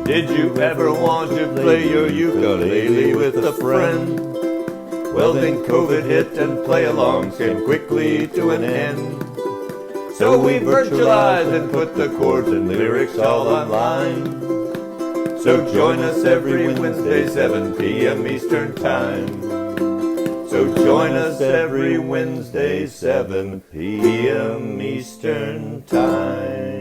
Did you ever want to play your ukulele with a friend? Well, then COVID hit and play-alongs came quickly to an end. So we virtualized and put the chords and lyrics all online. So join us every Wednesday, 7 p.m. Eastern Time. So join us every Wednesday, 7 p.m. Eastern Time.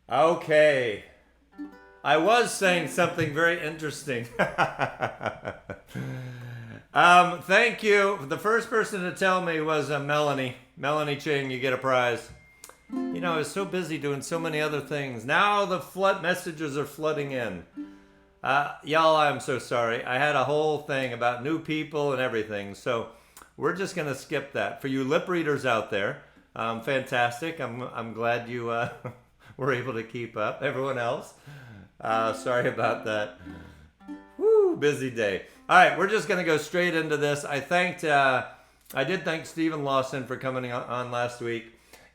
Okay. I was saying something very interesting. Thank you. The first person to tell me was Melanie. Melanie Ching, you get a prize. You know, I was so busy doing so many other things. Now the flood messages are flooding in. Y'all, I'm so sorry. I had a whole thing about new people and everything. So we're just going to skip that. For you lip readers out there, fantastic. I'm glad you were able to keep up. Everyone else, sorry about that. Woo, busy day. All right, we're just going to go straight into this. I did thank Stephen Lawson for coming on last week.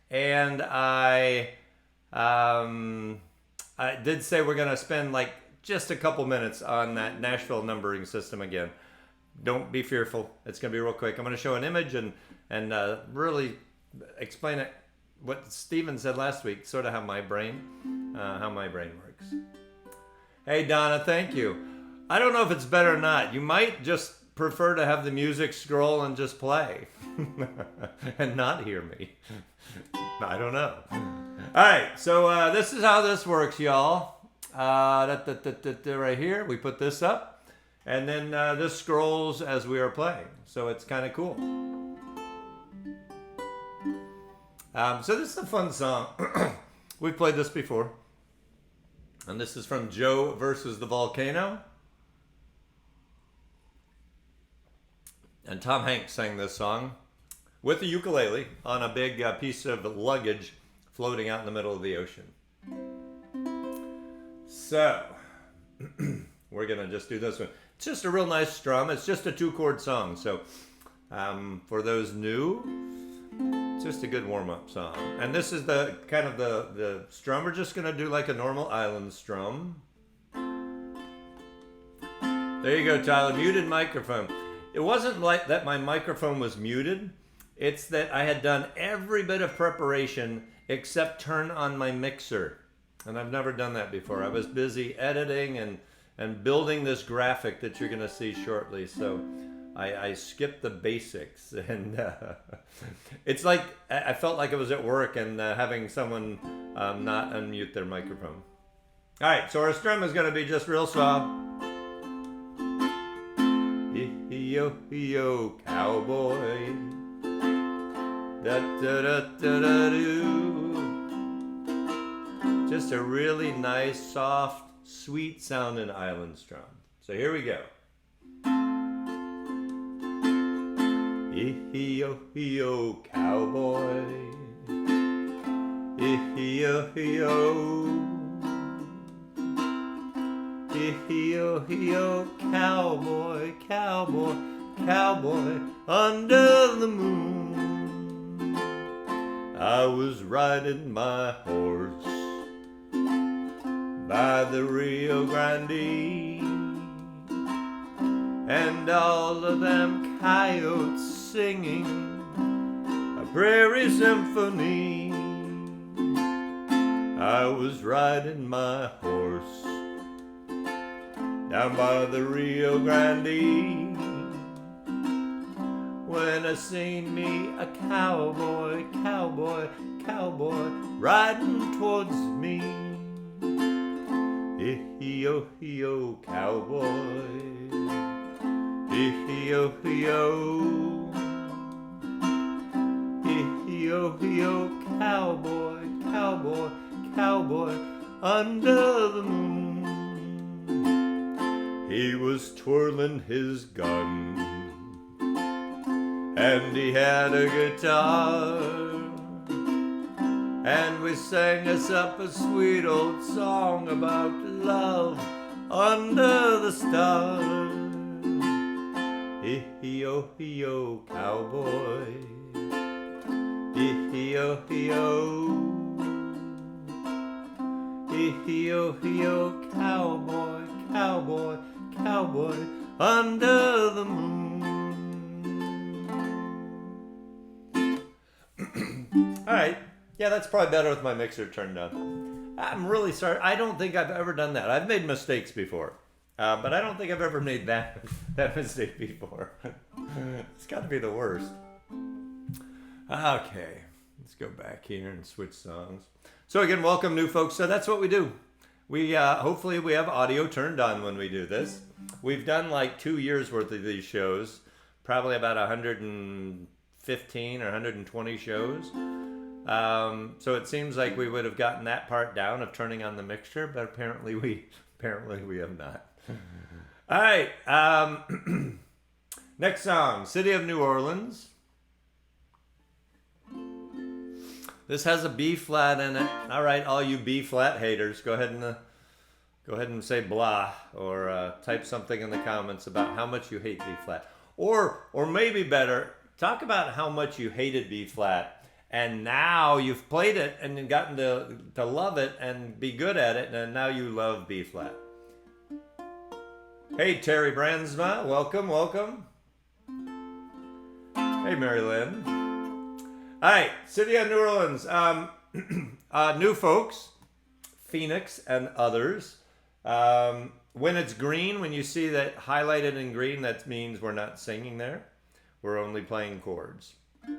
And I did say we're going to spend like just a couple minutes on that Nashville numbering system again. Don't be fearful. It's going to be real quick. I'm going to show an image and really explain it. What Stephen said last week, sort of how my brain works. Hey Donna, thank you. I don't know if it's better or not. You might just prefer to have the music scroll and just play and not hear me. I don't know. All right, so this is how this works, y'all. Right here, we put this up, and then this scrolls as we are playing. So it's kind of cool. So this is a fun song. We've played this before. And this is from Joe versus the Volcano. And Tom Hanks sang this song with a ukulele on a big piece of luggage floating out in the middle of the ocean. So, we're going to just do this one. It's just a real nice strum. It's just a 2-chord song. So, for those new, it's just a good warm-up song. And this is the kind of the strum. We're just going to do like a normal island strum. There you go, Tyler. Muted microphone. It wasn't like that my microphone was muted. It's that I had done every bit of preparation except turn on my mixer. And I've never done that before. I was busy editing and building this graphic that you're going to see shortly. So I skipped the basics. And it's like I felt like I was at work and having someone not unmute their microphone. All right, so our strum is going to be just real soft. Yo, cowboy. Da, da, da, da, da, do. Just a really nice, soft, sweet sounding island strum. So here we go. Yo, cowboy. Yo. Yo, cowboy, cowboy, cowboy, under the moon. I was riding my horse by the Rio Grande, and all of them coyotes singing a prairie symphony. I was riding my horse down by the Rio Grande, when I seen me a cowboy, cowboy, cowboy, riding towards me. Yo, cowboy. Yo, cowboy, cowboy, cowboy, under the moon. He was twirling his gun, and he had a guitar, and we sang us up a sweet old song about love under the stars. Yo, cowboy. Yo, cowboy, cowboy, cowboy, under the moon. All right. Yeah, that's probably better with my mixer turned on. I'm really sorry. I don't think I've ever done that. I've made mistakes before. But I don't think I've ever made that mistake before. It's got to be the worst. Okay. Let's go back here and switch songs. So again, welcome new folks. So that's what we do. We hopefully we have audio turned on when we do this. We've done like 2 years worth of these shows, probably about 115 or 120 shows. So it seems like we would have gotten that part down of turning on the mixture, but apparently we have not. All right. Next song, City of New Orleans. This has a B flat in it. All right, all you B flat haters, go ahead and say blah, or type something in the comments about how much you hate B flat, or maybe better, talk about how much you hated B flat, and now you've played it and gotten to love it and be good at it, and now you love B flat. Hey Terry Brandsma, welcome. Hey Mary Lynn. All right, City of New Orleans. New folks, Phoenix and others. When it's green, when you see that highlighted in green, that means we're not singing there. We're only playing chords.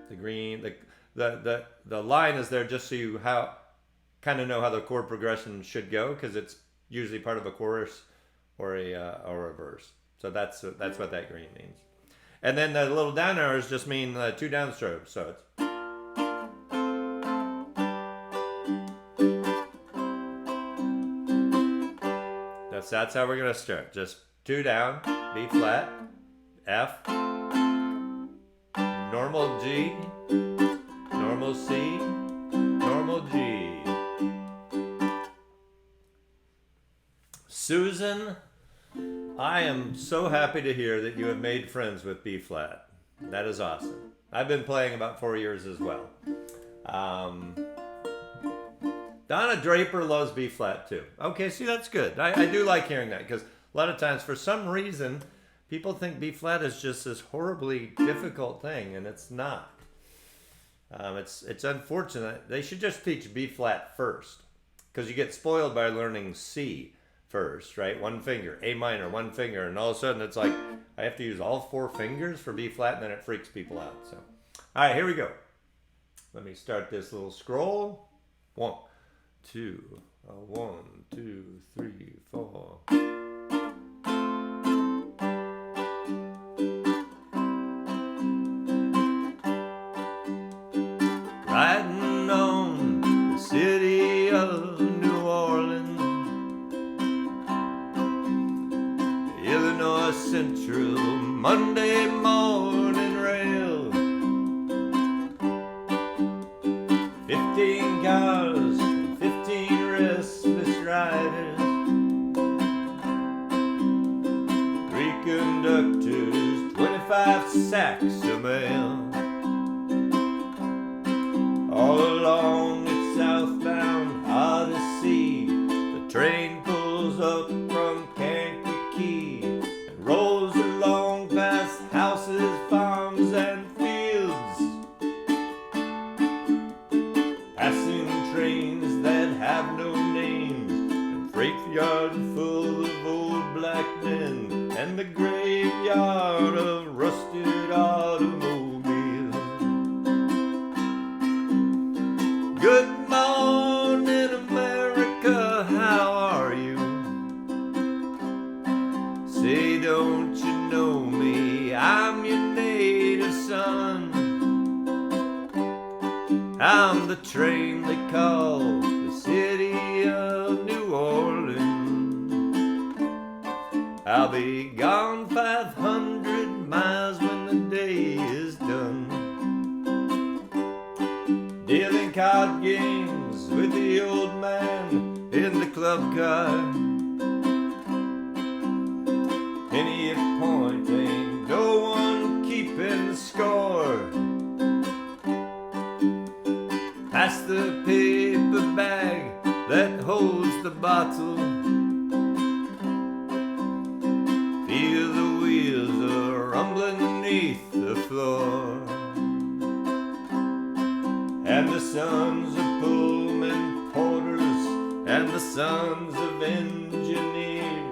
The green, the line is there just so you kind of know how the chord progression should go, because it's usually part of a chorus or a verse. So that's what that green means. And then the little down arrows just mean 2 downstrokes. So it's. That's how we're going to start. Just 2 down, B flat, F, normal G, normal C, normal G. Susan, I am so happy to hear that you have made friends with B flat. That is awesome. I've been playing about 4 years as well. Donna Draper loves B flat too. Okay, see, that's good. I do like hearing that, because A lot of times, for some reason, people think B flat is just this horribly difficult thing, and it's not. It's unfortunate. They should just teach B flat first, because you get spoiled by learning C first, right? One finger, A minor, one finger, and all of a sudden it's like I have to use all 4 fingers for B flat, and then it freaks people out. So, all right, here we go. Let me start this little scroll. 1, 2, 1, 2, 3, 4. Riding on the city of New Orleans, Illinois Central Monday morning rail. 15 cars, 15 restless riders, 3 conductors, 25 sacks of mail. All along its southbound Odyssey, the train pulls up from Kankakee and rolls along past houses, farms, and fields, passing trains that have no names, and freight yard full of old black men, and the graveyard of rusted automobiles. Good morning, America, how are you? Say, don't you know me? I'm your native son. I'm the train they call the city of New Orleans. I'll be gone 500 miles when the day is done, dealing card games with the old man in the club car. Penny a point, ain't no one keeping the score. Pass the paper bag that holds the bottle. Feel the wheels are rumbling beneath the floor. And the sons of Pullman porters and the sons of engineers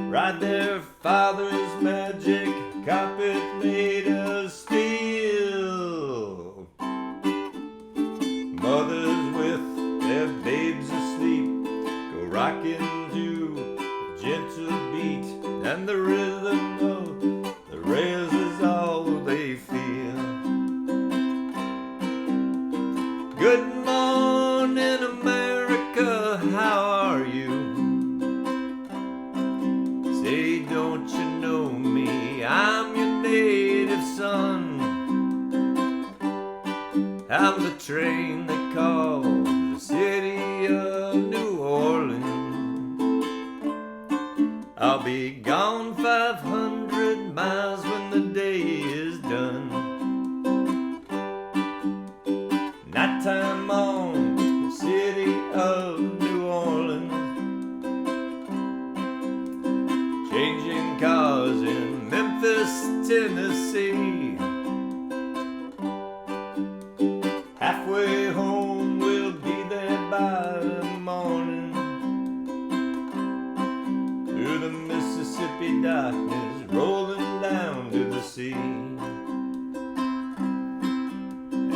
ride their father's magic carpet made of steel. Mothers with their babes asleep go rocking to a gentle beat, and the rhythm of the rails is all they feel. Good morning, America, how are you? Say, don't you know me? I'm your native son. I'm the train they call the city of New Orleans. I'll be gone 500 miles when the day is done. Nighttime on the city of New Orleans, changing cars in Memphis, Tennessee. Halfway home, we'll be there by the morning. Through the Mississippi darkness, rolling down to the sea.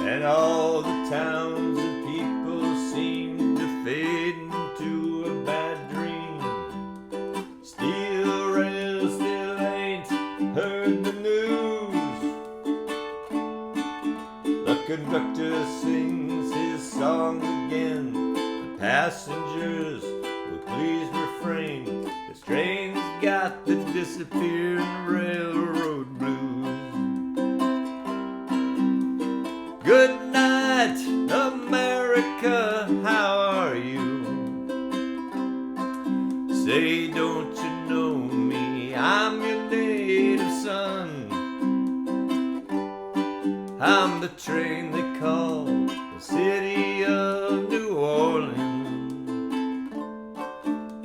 And all the towns and people seem to fade into a bad dream. Steel rail still ain't heard the news. The conductor sings his song again. The passengers will please refrain. This train's got the disappearing railroad blues. Good night, America, how are you? Say, don't you know me? I'm your native son. I'm the train they call the city of New Orleans.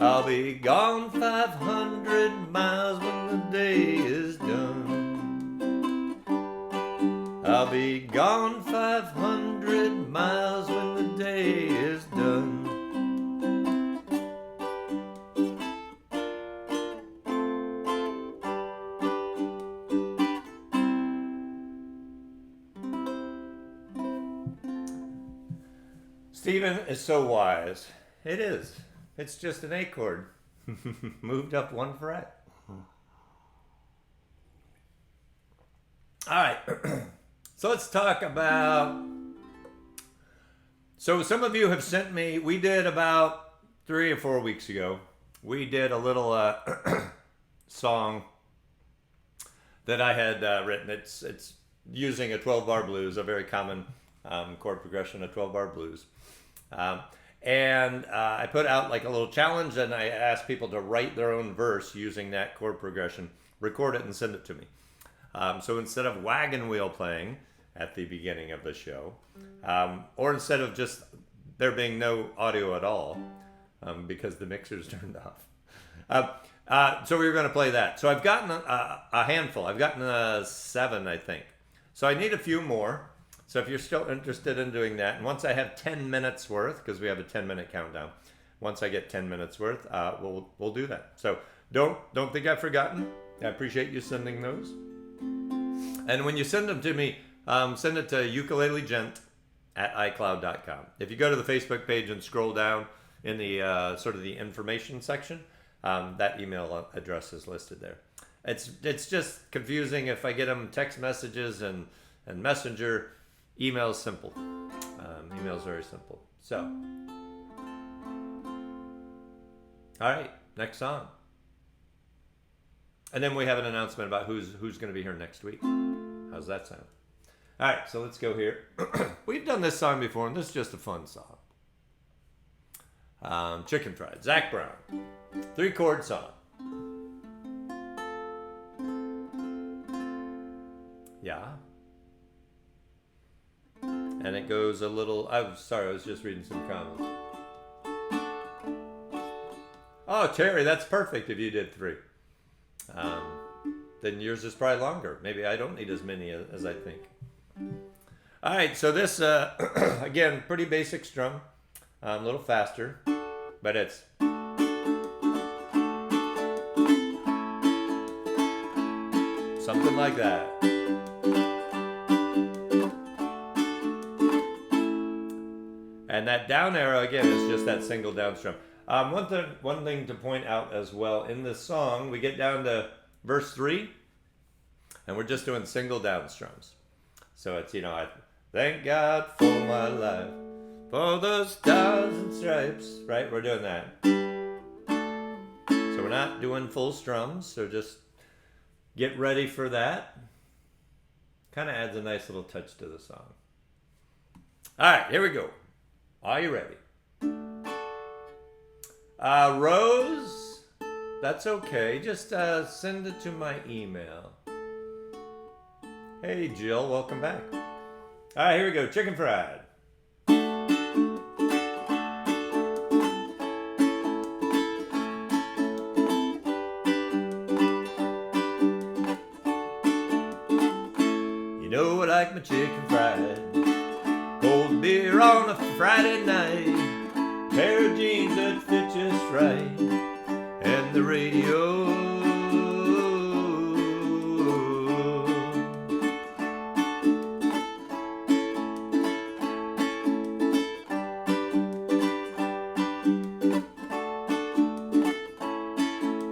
I'll be gone 500 500 miles when the day is done. I'll be gone 500 miles when the day is done. Stephen is so wise. It is. It's just an A chord. Moved up one fret. All right. So let's talk about... So some of you have sent me... We did about 3 or 4 weeks ago. We did a little song that I had written. It's using a 12-bar blues, a very common chord progression, a 12-bar blues. And I put out like a little challenge, and I asked people to write their own verse using that chord progression, record it, and send it to me. So instead of wagon wheel playing at the beginning of the show, or instead of just there being no audio at all, because the mixer's turned off. So we were going to play that. So I've gotten a handful. I've gotten 7, I think. So I need a few more. So if you're still interested in doing that, and once I have 10 minutes worth, because we have a 10-minute countdown, once I get 10 minutes worth, we'll do that. So don't think I've forgotten. I appreciate you sending those. And when you send them to me, send it to ukuleleGent@icloud.com. If you go to the Facebook page and scroll down in the sort of the information section, that email address is listed there. It's just confusing if I get them text messages and Messenger. Email's simple. Email's very simple. So, all right, next song. And then we have an announcement about who's going to be here next week. How's that sound? All right, so let's go here. We've done this song before, and this is just a fun song. Chicken Fried, Zach Brown, 3-chord song. Yeah. And it goes a little... I'm sorry, I was just reading some comments. Oh, Terry, that's perfect if you did 3. Then yours is probably longer. Maybe I don't need as many as I think. All right, so this, again, pretty basic strum. A little faster, but it's... something like that. And that down arrow, again, is just that single down strum. One thing to point out as well, in this song, we get down to verse 3, and we're just doing single down strums. So it's, I thank God for my life, for the stars and stripes, right? We're doing that. So we're not doing full strums, so just get ready for that. Kind of adds a nice little touch to the song. All right, here we go. Are you ready? Rose, that's okay. Just send it to my email. Hey, Jill, welcome back. All right, here we go. Chicken Fried. You know I like my chicken fried. Cold beer on a Friday night, pair of jeans that fit just right, and the radio.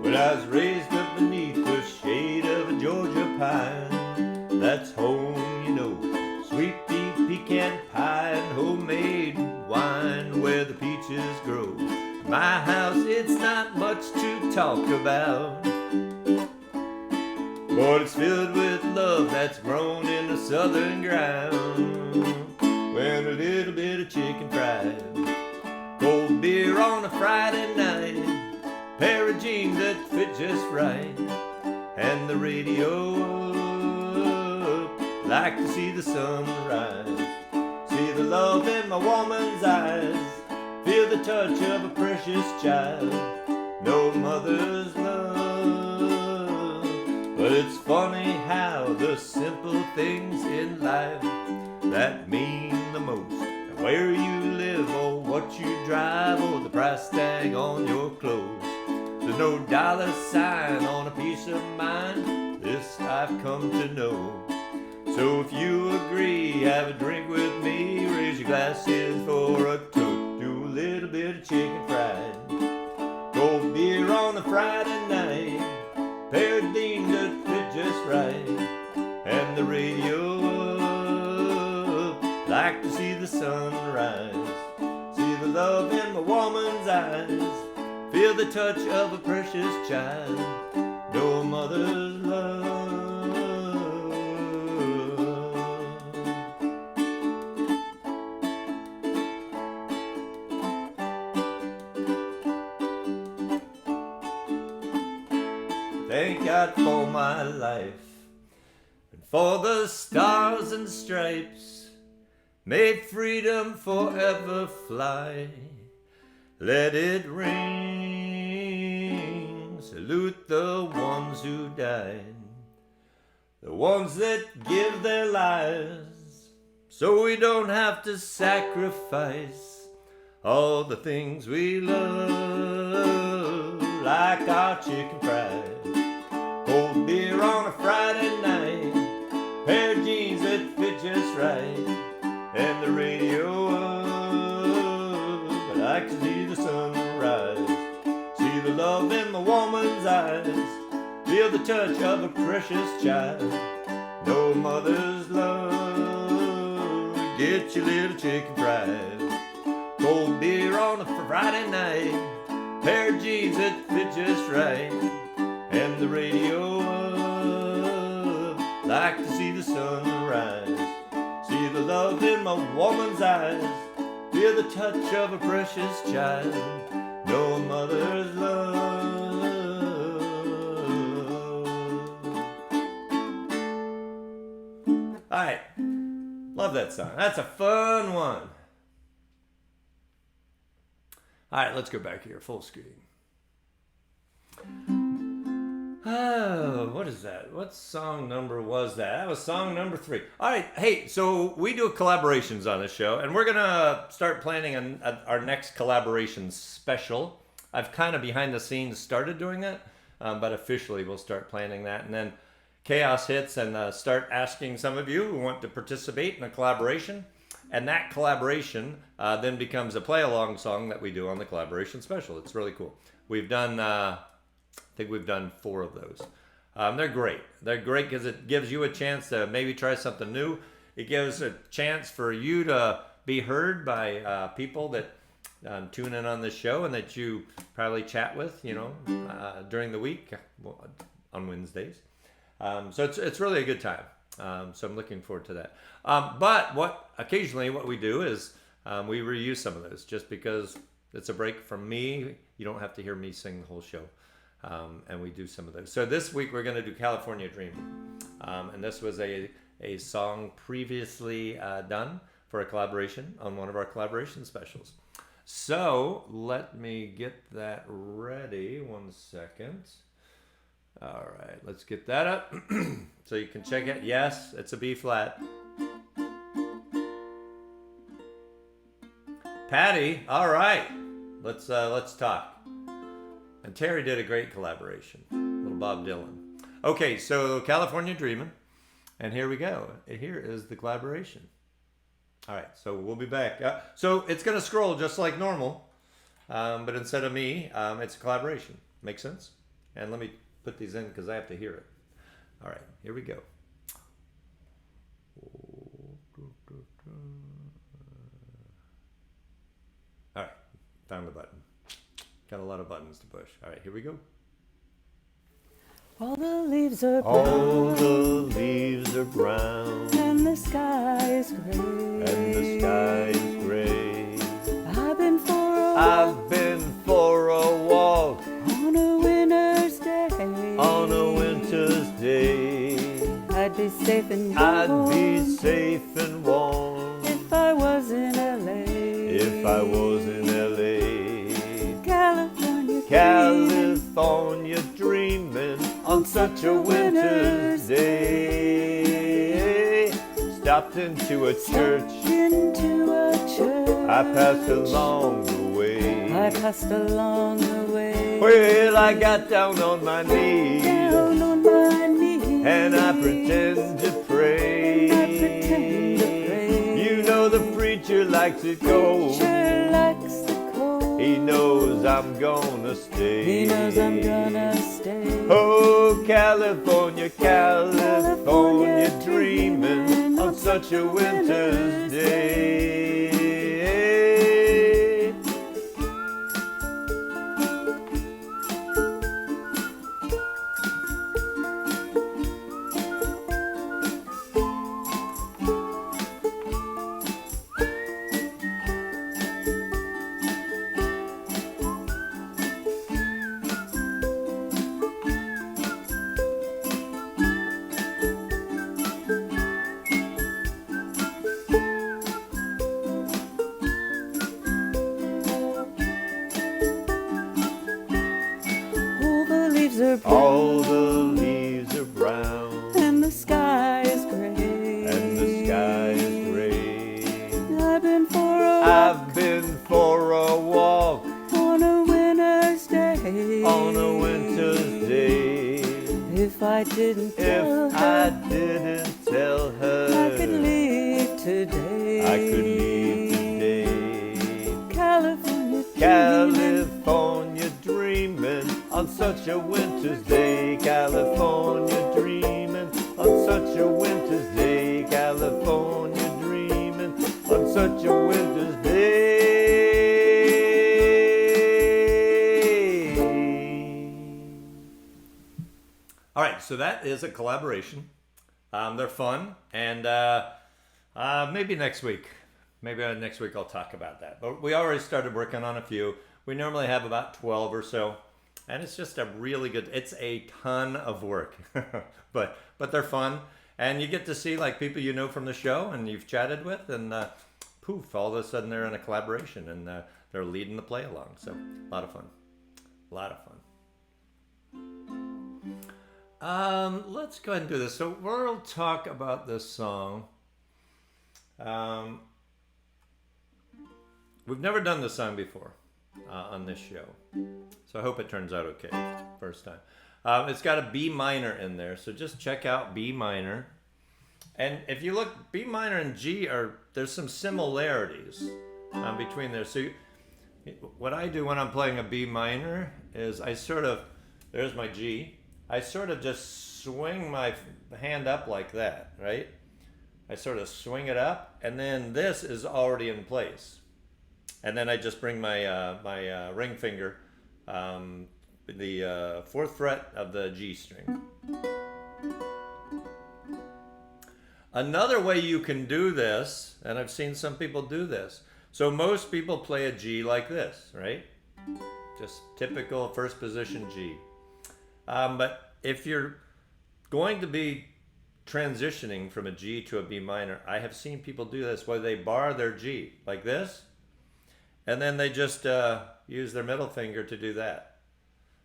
When I was raised up beneath the shade of a Georgia pine, that's home, sweet pea, pecan pie, and homemade wine where the peaches grow. My house, it's not much to talk about, but it's filled with love that's grown in the southern ground. When a little bit of chicken fried, cold beer on a Friday night, pair of jeans that fit just right, and the radio. Like to see the sunrise, see the love in my woman's eyes, feel the touch of a precious child, know mother's love. But it's funny how the simple things in life that mean the most, and where you live or what you drive or the price tag on your clothes. There's no dollar sign on a piece of mind, this I've come to know. So if you agree, have a drink with me, raise your glasses for a toast. Do a little bit of chicken fried, cold beer on a Friday night, pair of jeans that fit just right, and the radio up. Like to see the sun rise, see the love in my woman's eyes, feel the touch of a precious child, know a mother's love. Thank God for my life and for the stars and stripes. May freedom forever fly. Let it ring. Salute the ones who died, the ones that give their lives, so we don't have to sacrifice all the things we love, like our chicken fried, cold beer on a Friday night, pair of jeans that fit just right, and the radio up. I like to see the sunrise, see the love in my woman's eyes, feel the touch of a precious child, know a mother's love. Get your little chicken fried, cold beer on a Friday night, pair of jeans that fit just right, and the radio up. Like to see the sunrise, see the love in my woman's eyes, feel the touch of a precious child, know a mother's love. Alright, love that song. That's a fun one. Alright, let's go back here, full screen. Oh, what is that? What song number was that? That was song number 3. All right, hey, so we do collaborations on this show, and we're going to start planning our next collaboration special. I've kind of behind the scenes started doing that, but officially we'll start planning that. And then chaos hits and start asking some of you who want to participate in a collaboration. And that collaboration then becomes a play-along song that we do on the collaboration special. It's really cool. We've done... I think we've done 4 of those. They're great. They're great because it gives you a chance to maybe try something new. It gives a chance for you to be heard by people that tune in on this show and that you probably chat with, during the week on Wednesdays. So it's really a good time. So I'm looking forward to that. But what we do is we reuse some of those just because it's a break from me. You don't have to hear me sing the whole show. And we do some of those. So this week we're going to do California Dreamin'. And this was a song previously done for a collaboration on one of our collaboration specials. So let me get that ready. 1 second. All right, let's get that up so you can check it. Yes, it's a B flat. Patty, all right. Let's talk. And Terry did a great collaboration, little Bob Dylan. Okay, so California Dreamin', and here we go. Here is the collaboration. All right, so we'll be back. So it's going to scroll just like normal, but instead of me, it's a collaboration. Make sense? And let me put these in because I have to hear it. All right, here we go. All right, found the button. Got a lot of buttons to push. All right, here we go. All the leaves are brown. All the leaves are brown. And the sky is gray. And the sky is gray. I've been for a walk. On a winter's day. On a winter's day. I'd be safe and warm. I'd be safe and warm. If I was in L.A. If I was in L.A. California, California dreaming on such a winter's day. Stopped into a church. Into a church. I passed along the way. I passed along the way. Well, I got down on my knees. Down on my knees. And I pretend to pray. I pretend to pray. You know the preacher likes it cold. Preacher likes the cold. He knows I'm gonna stay. He knows I'm gonna stay. Oh, California, California, dreaming on such a winter's day. All the leaves are brown, and the sky is gray. and the sky is gray. I've been for a walk on a winter's day. on a winter's day. If I didn't tell If her, I didn't tell her, I could leave today. I could leave today. California, California dreaming on such a winter's day. California dreaming on such a winter's day. California dreaming on such a winter's day. All right, so that is a collaboration. They're fun, and maybe next week. Maybe next week I'll talk about that. But we already started working on a few. We normally have about 12 or so. And it's just a really good, it's a ton of work. but they're fun. And you get to see like people you know from the show and you've chatted with. And poof, all of a sudden they're in a collaboration. And they're leading the play along. So a lot of fun. A lot of fun. Let's go ahead and do this. So we'll talk about this song. We've never done this song before on this show, so I hope it turns out okay first time. It's got a B minor in there, so just check out B minor. And if you look, B minor and G there's some similarities between there. So what I do when I'm playing a B minor is there's my G, I sort of just swing my hand up like that, right? I sort of swing it up, and then this is already in place. And then I just bring my ring finger, the 4th fret of the G string. Another way you can do this, and I've seen some people do this. So most people play a G like this, right? Just typical first position G. But if you're going to be transitioning from a G to a B minor, I have seen people do this where they bar their G like this. And then they just use their middle finger to do that.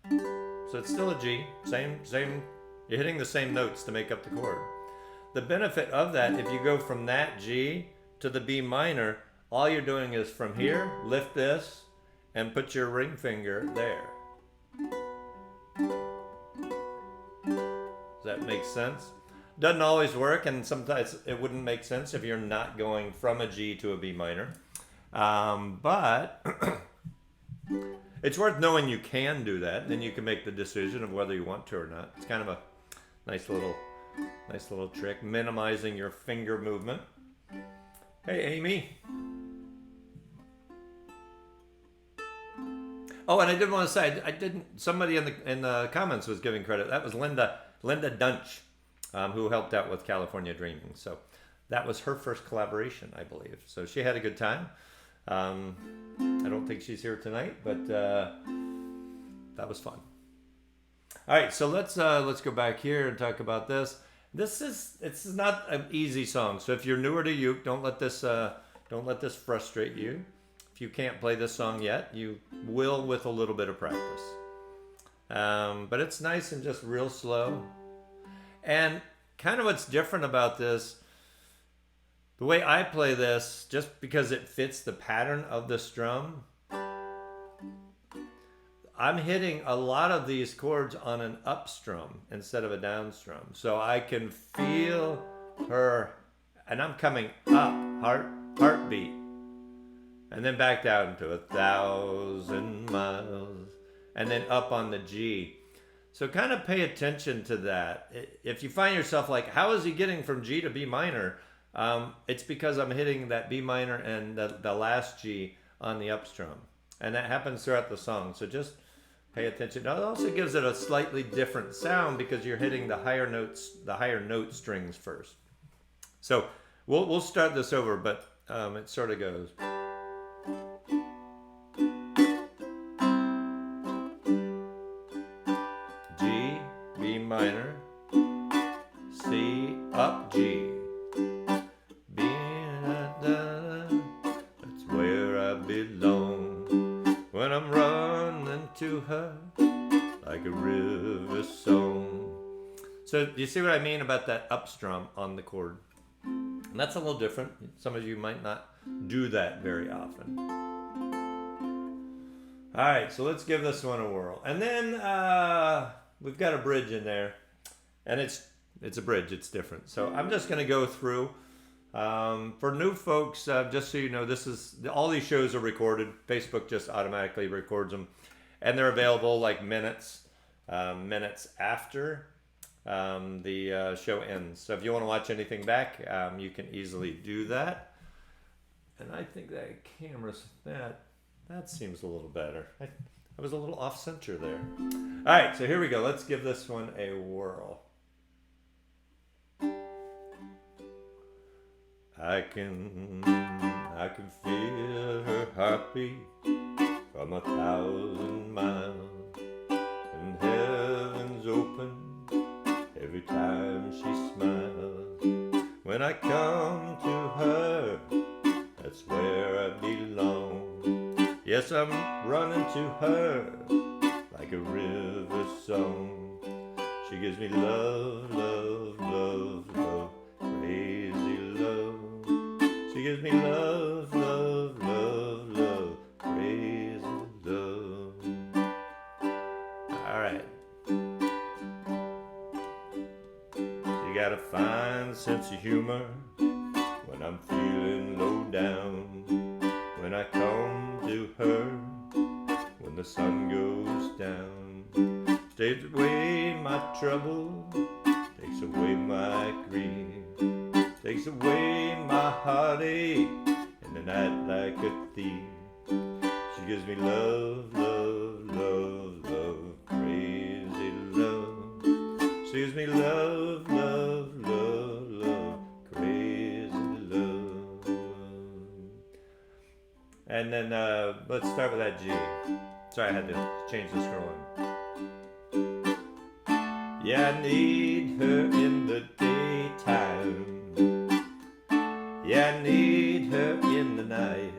So it's still a G, same. You're hitting the same notes to make up the chord. The benefit of that, if you go from that G to the B minor, all you're doing is from here, lift this, and put your ring finger there. Does that make sense? Doesn't always work, and sometimes it wouldn't make sense if you're not going from a G to a B minor. But it's worth knowing you can do that. Then you can make the decision of whether you want to or not. It's kind of a nice little trick, minimizing your finger movement. Hey, Amy. Oh, and I did want to say, somebody in the comments was giving credit. That was Linda Dunch, who helped out with California Dreaming. So that was her first collaboration, I believe. So she had a good time. I don't think she's here tonight, but that was fun. All right, so let's go back here and talk about this. It's not an easy song. So if you're newer to uke, don't let this frustrate you. If you can't play this song yet, you will with a little bit of practice. But it's nice and just real slow. And kind of what's different about this, the way I play this, just because it fits the pattern of this drum, I'm hitting a lot of these chords on an up strum instead of a down strum. So I can feel her, and I'm coming up, heartbeat, and then back down to 1,000 miles, and then up on the G. So kind of pay attention to that. If you find yourself like, how is he getting from G to B minor? It's because I'm hitting that B minor and the last G on the up strum. And that happens throughout the song. So just pay attention. Now, it also gives it a slightly different sound because you're hitting the higher note strings first. So we'll start this over, but it sort of goes. G, B minor, C, up G. B, da, da, that's where I belong. When I'm running to her like a river song. So do you see what I mean about that up strum on the chord? And that's a little different. Some of you might not do that very often. All right, so let's give this one a whirl. And then we've got a bridge in there. And it's a bridge, it's different. So I'm just going to go through. For new folks, just so you know, all these shows are recorded. Facebook just automatically records them. And they're available like minutes after the show ends. So if you want to watch anything back, you can easily do that. And I think that that seems a little better. I was a little off center there. All right, so here we go. Let's give this one a whirl. I can feel her heartbeat from 1,000 miles, and heaven's open every time she smiles. When I come to her, that's where I belong. Yes, I'm running to her like a river song. She gives me love, love, love, love, crazy love. She gives me love, love, love, love, crazy love. All right. She got a fine sense of humor when I'm feeling low down. When I come to her, when the sun goes down, takes away my trouble, takes away my grief, takes away my heartache in the night like a thief. She gives me love, love, love, love, crazy love. She gives me love, love, love, love, crazy love. And then let's start with that G. Sorry, I had to change the scrolling. Yeah, I need her in the daytime. Yeah, I need her in the night.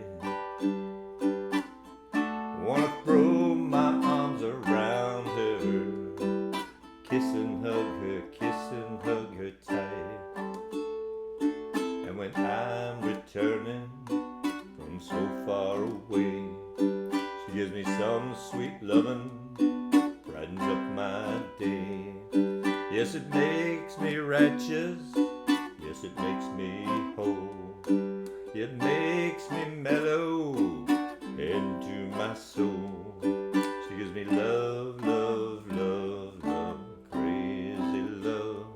Wanna throw my arms around her, kiss and hug her tight. And when I'm returning from so far away, she gives me some sweet lovin', brightens up my day. Yes, it makes me righteous. Yes, it makes me whole. It makes me mellow into my soul. She gives me love, love, love, love, crazy love.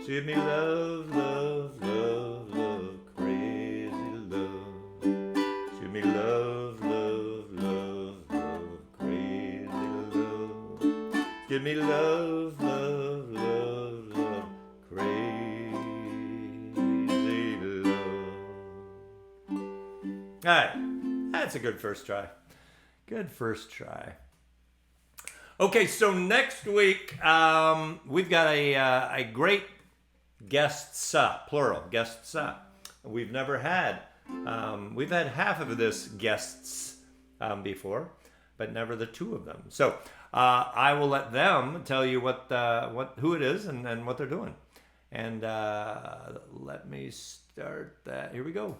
She gives me love, love, love, love, crazy love. She gives me love, love, love, love, crazy love. Give me love, love, love, love, crazy love. All right, that's a good first try. Good first try. Okay, so next week we've got a great guests, plural guests. We've never had. We've had half of this guests before, but never the two of them. So I will let them tell you who it is and what they're doing. And let me start that. Here we go.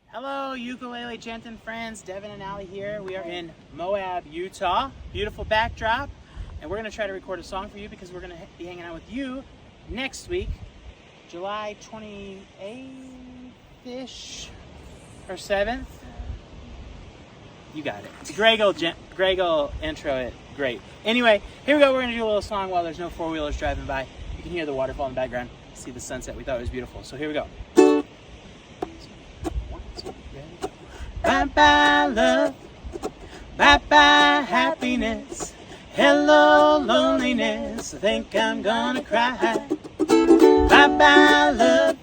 Hello, Ukulele Gent and friends. Devin and Allie here. We are in Moab, Utah. Beautiful backdrop. And we're going to try to record a song for you because we're going to be hanging out with you next week, July 28th-ish or 7th. You got it. Greg will intro it. Great. Anyway, here we go. We're going to do a little song while there's no four-wheelers driving by. You can hear the waterfall in the background. See the sunset. We thought it was beautiful. So here we go. Bye-bye love, bye-bye happiness, hello loneliness, I think I'm gonna cry. Bye-bye love,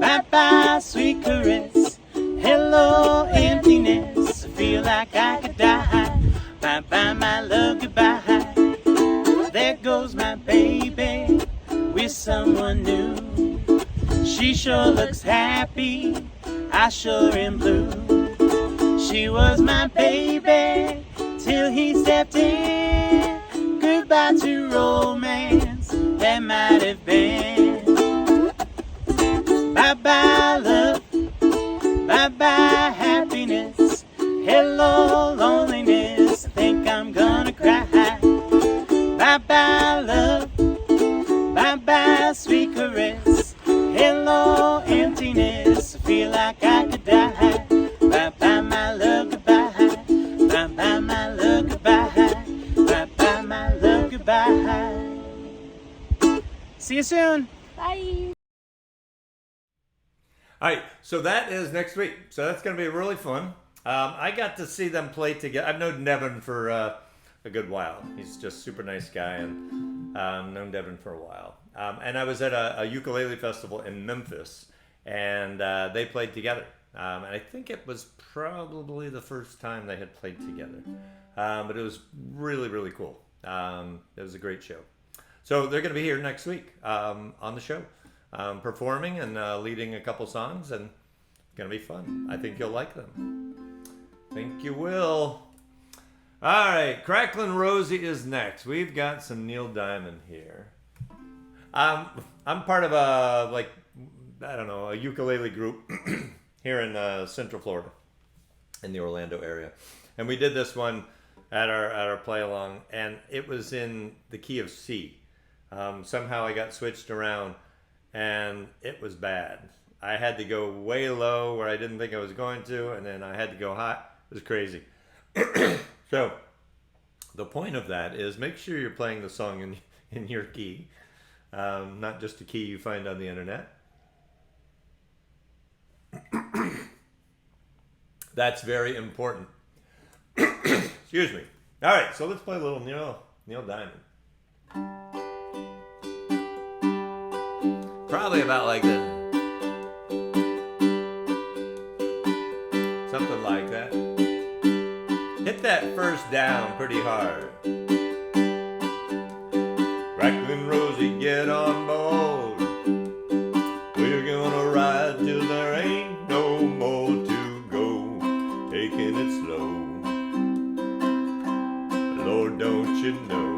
bye-bye sweet caress, hello emptiness, I feel like I could die. Bye-bye my love, goodbye. There goes my baby with someone new. She sure looks happy, I sure am blue. She was my baby till he stepped in. Goodbye to romance that might have been. Bye-bye love, bye-bye happiness, hello loneliness, I think I'm gonna cry. Bye-bye love, bye-bye sweet caress, hello emptiness, I feel like I could die. Bye-bye my love, goodbye. Bye-bye my love, goodbye. Bye-bye my love, goodbye. See you soon. Bye. All right, so that is next week. So that's going to be really fun. I got to see them play together. I've known Devin for a good while. He's just a super nice guy, and known Devin for a while. And I was at a ukulele festival in Memphis, and they played together. And I think it was probably the first time they had played together. But it was really, really cool. It was a great show. So they're going to be here next week on the show, performing and leading a couple songs, and it's going to be fun. I think you'll like them. I think you will. All right, Cracklin' Rosie is next. We've got some Neil Diamond here. I'm part of a ukulele group here in Central Florida, in the Orlando area, and we did this one at our play along, and it was in the key of C. Somehow I got switched around, and it was bad. I had to go way low where I didn't think I was going to, and then I had to go high. It was crazy. So the point of that is make sure you're playing the song in your key, not just a key you find on the internet. That's very important. Excuse me. All right, so let's play a little Neil Diamond. Probably about like this. Something like that. Hit that first down pretty hard. Cracklin' Rosie, get on board. We're gonna ride till there ain't no more to go. Taking it slow. Lord, don't you know?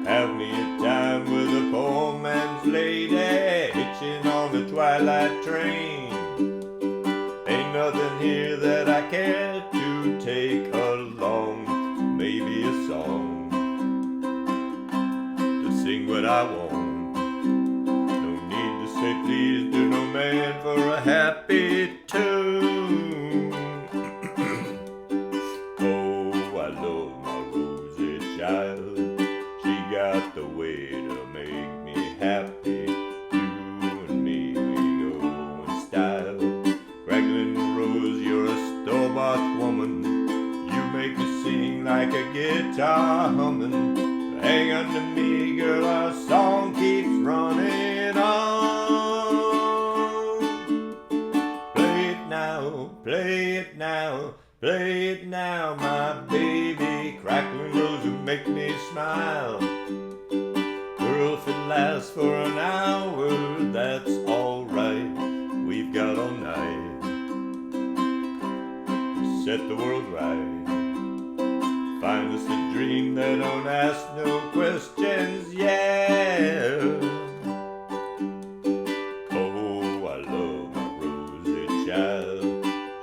Have me a time with a poor man's lady, hitching on the twilight train. Ain't nothing here that I care to take along. Maybe a song to sing what I want. No need to say please to no man for a happy tune. Oh, I love my Rosie child. She got the way to make me happy. You and me, we go in style. Cracklin' Rose, you're a store-bought woman. You make me sing like a guitar humming. Hang on to me, girl, our song keeps running on. Play it now, play it now, play it now, my baby. Cracklin' Rose will make me smile. Girl, if it lasts for an hour, that's alright. We've got all night to set the world right. Find us a dream that don't ask no questions, yeah. Oh, I love my Rosie child.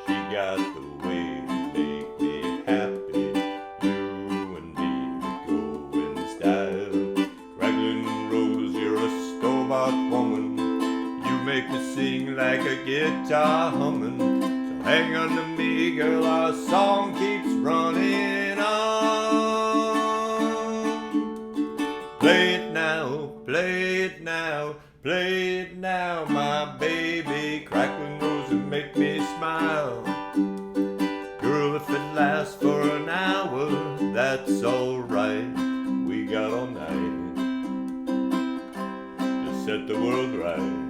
She got the way to make me happy. You and me would go in style. Crackling Rose, you're a store-bought woman. You make me sing like a guitar humming. So hang on to me, girl, our song keeps running on. Play it now, play it now, play it now, my baby. Crackling Rose and make me smile. Girl, if it lasts for an hour, that's alright. We got all night to set the world right.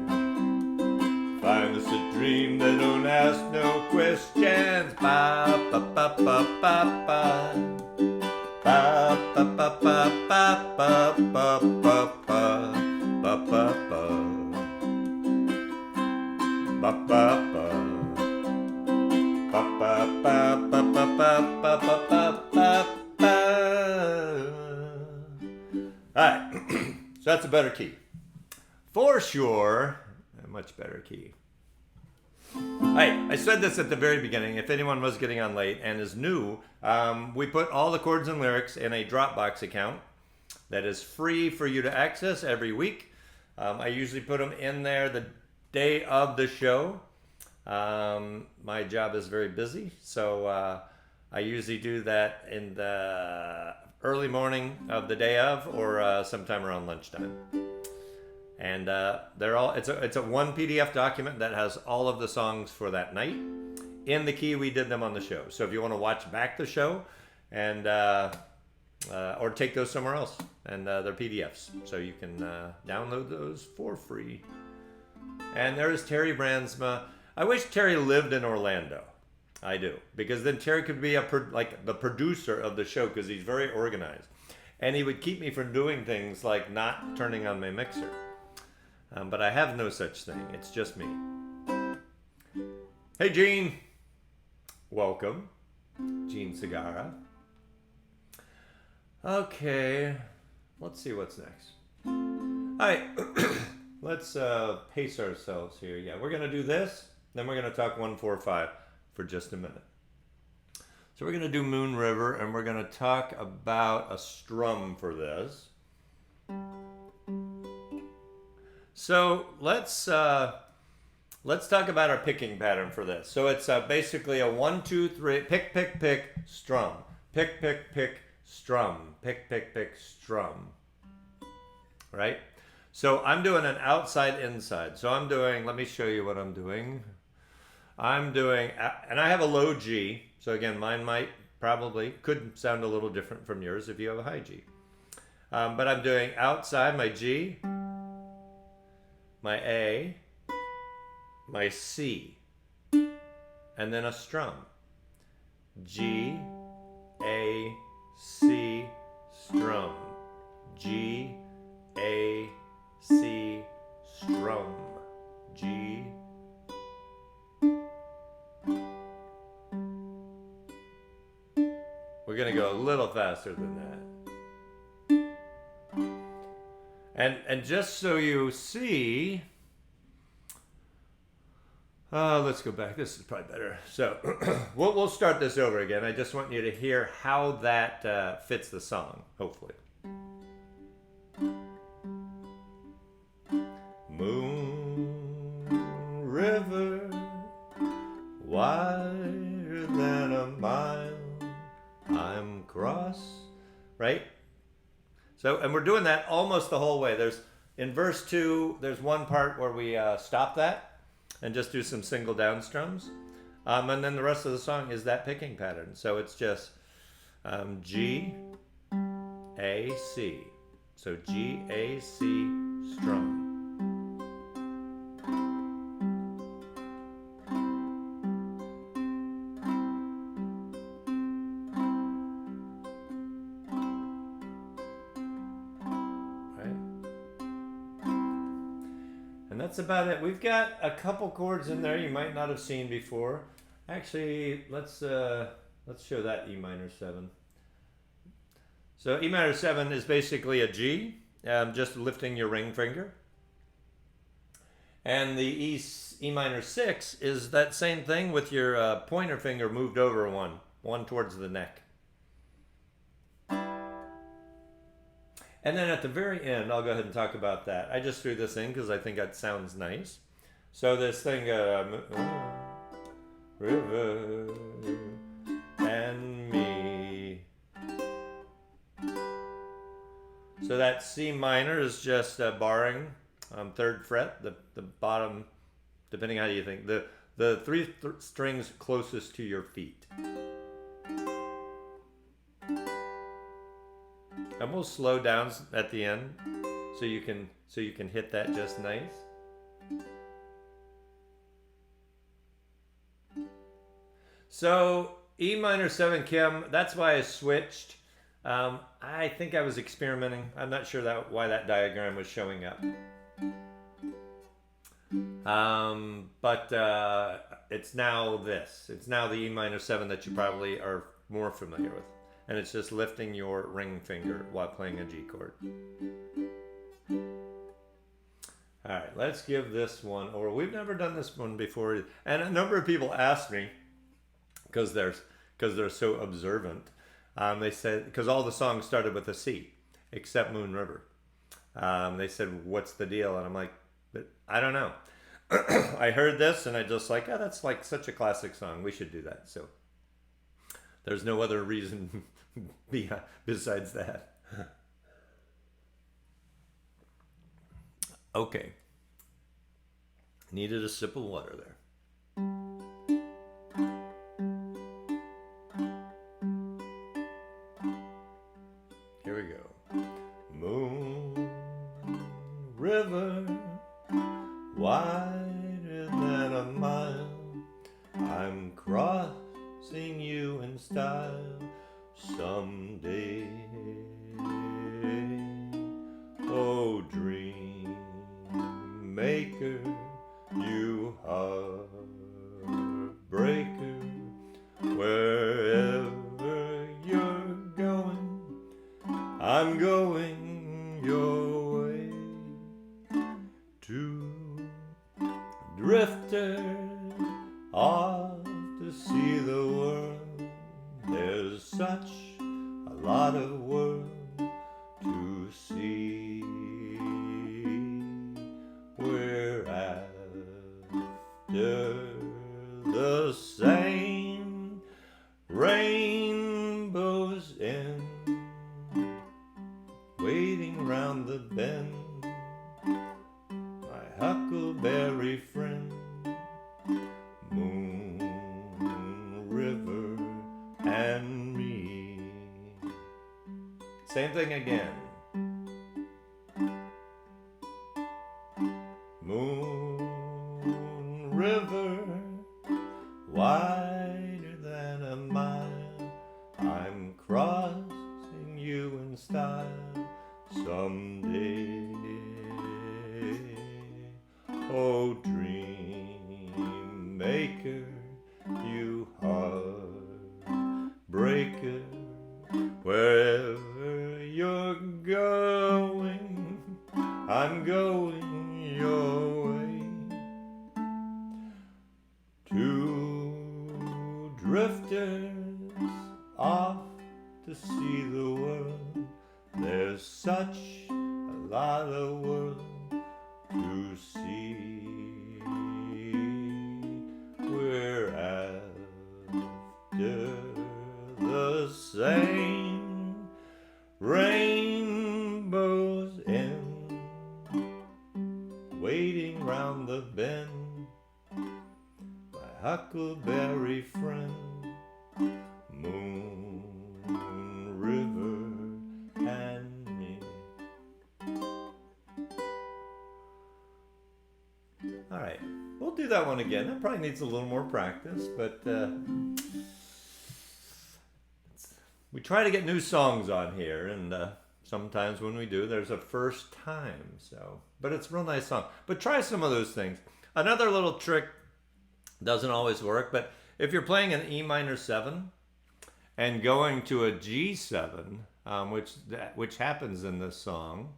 Find us a dream that don't ask no questions. Ba ba ba ba ba ba. Ba ba ba ba ba ba ba ba ba ba ba ba. Ba ba ba. Ba ba ba ba ba ba ba ba ba ba. Alright, so that's a better key. For sure, a much better key. I said this at the very beginning, if anyone was getting on late and is new, we put all the chords and lyrics in a Dropbox account that is free for you to access every week. I usually put them in there the day of the show. My job is very busy, so I usually do that in the early morning of the day of or sometime around lunchtime. And they're all it's a one PDF document that has all of the songs for that night in the key we did them on the show. So if you want to watch back the show and or take those somewhere else, and they're PDFs, so you can download those for free. And there's Terry Brandsma. I wish Terry lived in Orlando. I do, because then Terry could be like the producer of the show, because he's very organized, and he would keep me from doing things like not turning on my mixer. But I have no such thing. It's just me. Hey, Gene. Welcome. Gene Segara. Okay. Let's see what's next. All right. Let's pace ourselves here. Yeah, we're going to do this. Then we're going to talk 145 for just a minute. So we're going to do Moon River, and we're going to talk about a strum for this. So let's talk about our picking pattern for this. So it's basically a 1, 2, 3, pick, pick, pick, strum, pick, pick, pick, strum, pick, pick, pick, strum. Right? So I'm doing an outside inside. So I'm doing. Let me show you what I'm doing. I'm doing, and I have a low G. So again, mine could sound a little different from yours if you have a high G. But I'm doing outside my G, my A, my C, and then a strum. G, A, C, strum. G, A, C, strum. G. We're going to go a little faster than that. And just so you see, let's go back. This is probably better. So we'll start this over again. I just want you to hear how that fits the song, hopefully. Moon River, wider than a mile, I'm cross, right? So, and we're doing that almost the whole way. In verse 2, there's one part where we stop that and just do some single down strums. And then the rest of the song is that picking pattern. So it's just G, A, C. So G, A, C, strum. That's about it. We've got a couple chords in there you might not have seen before. Actually, let's show that E minor 7. So E minor 7 is basically a G, just lifting your ring finger. And the E minor 6 is that same thing with your pointer finger moved over one towards the neck. And then at the very end, I'll go ahead and talk about that. I just threw this in because I think that sounds nice. So this thing, river and me. So that C minor is just barring 3rd fret, the bottom, depending how you think, the three strings closest to your feet. And we'll slow down at the end so you can hit that just nice. So E minor 7 Kim, that's why I switched. I think I was experimenting. I'm not sure why that diagram was showing up. But it's now this. It's now the E minor 7 that you probably are more familiar with. And it's just lifting your ring finger while playing a G chord. All right, let's give this one, or we've never done this one before. And a number of people asked me, because they're so observant, they said, because all the songs started with a C, except Moon River. They said, what's the deal? And I'm like, I don't know. I heard this and I just like, oh, that's like such a classic song. We should do that. So there's no other reason besides that. Okay. Needed a sip of water there. Here we go. Moon river, wider than a mile, I'm crossing you in style someday. Oh, dream maker, you heartbreaker, wherever you're going, I'm going your way. Two drifters off to see the world. There's such a lot of world to see. We're after the same rainbow's end, waiting round the bend, my huckleberry friend. Moon river and me. Same thing again. Moon river, wider than a mile, I'm crossing you in style someday. Oh, dream maker, you heartbreaker, wherever you're going, I'm going your way. Two drifters off to see the world. There's such a lot of world to see. We're after the same rainbow's end, waiting round the bend, my huckleberry friend. Moon river and me. All right, we'll do that one again. That probably needs a little more practice, but we try to get new songs on here, and sometimes when we do, there's a first time. So, but it's a real nice song. But try some of those things. Another little trick, doesn't always work, but if you're playing an E minor 7 and going to a G7, which happens in this song.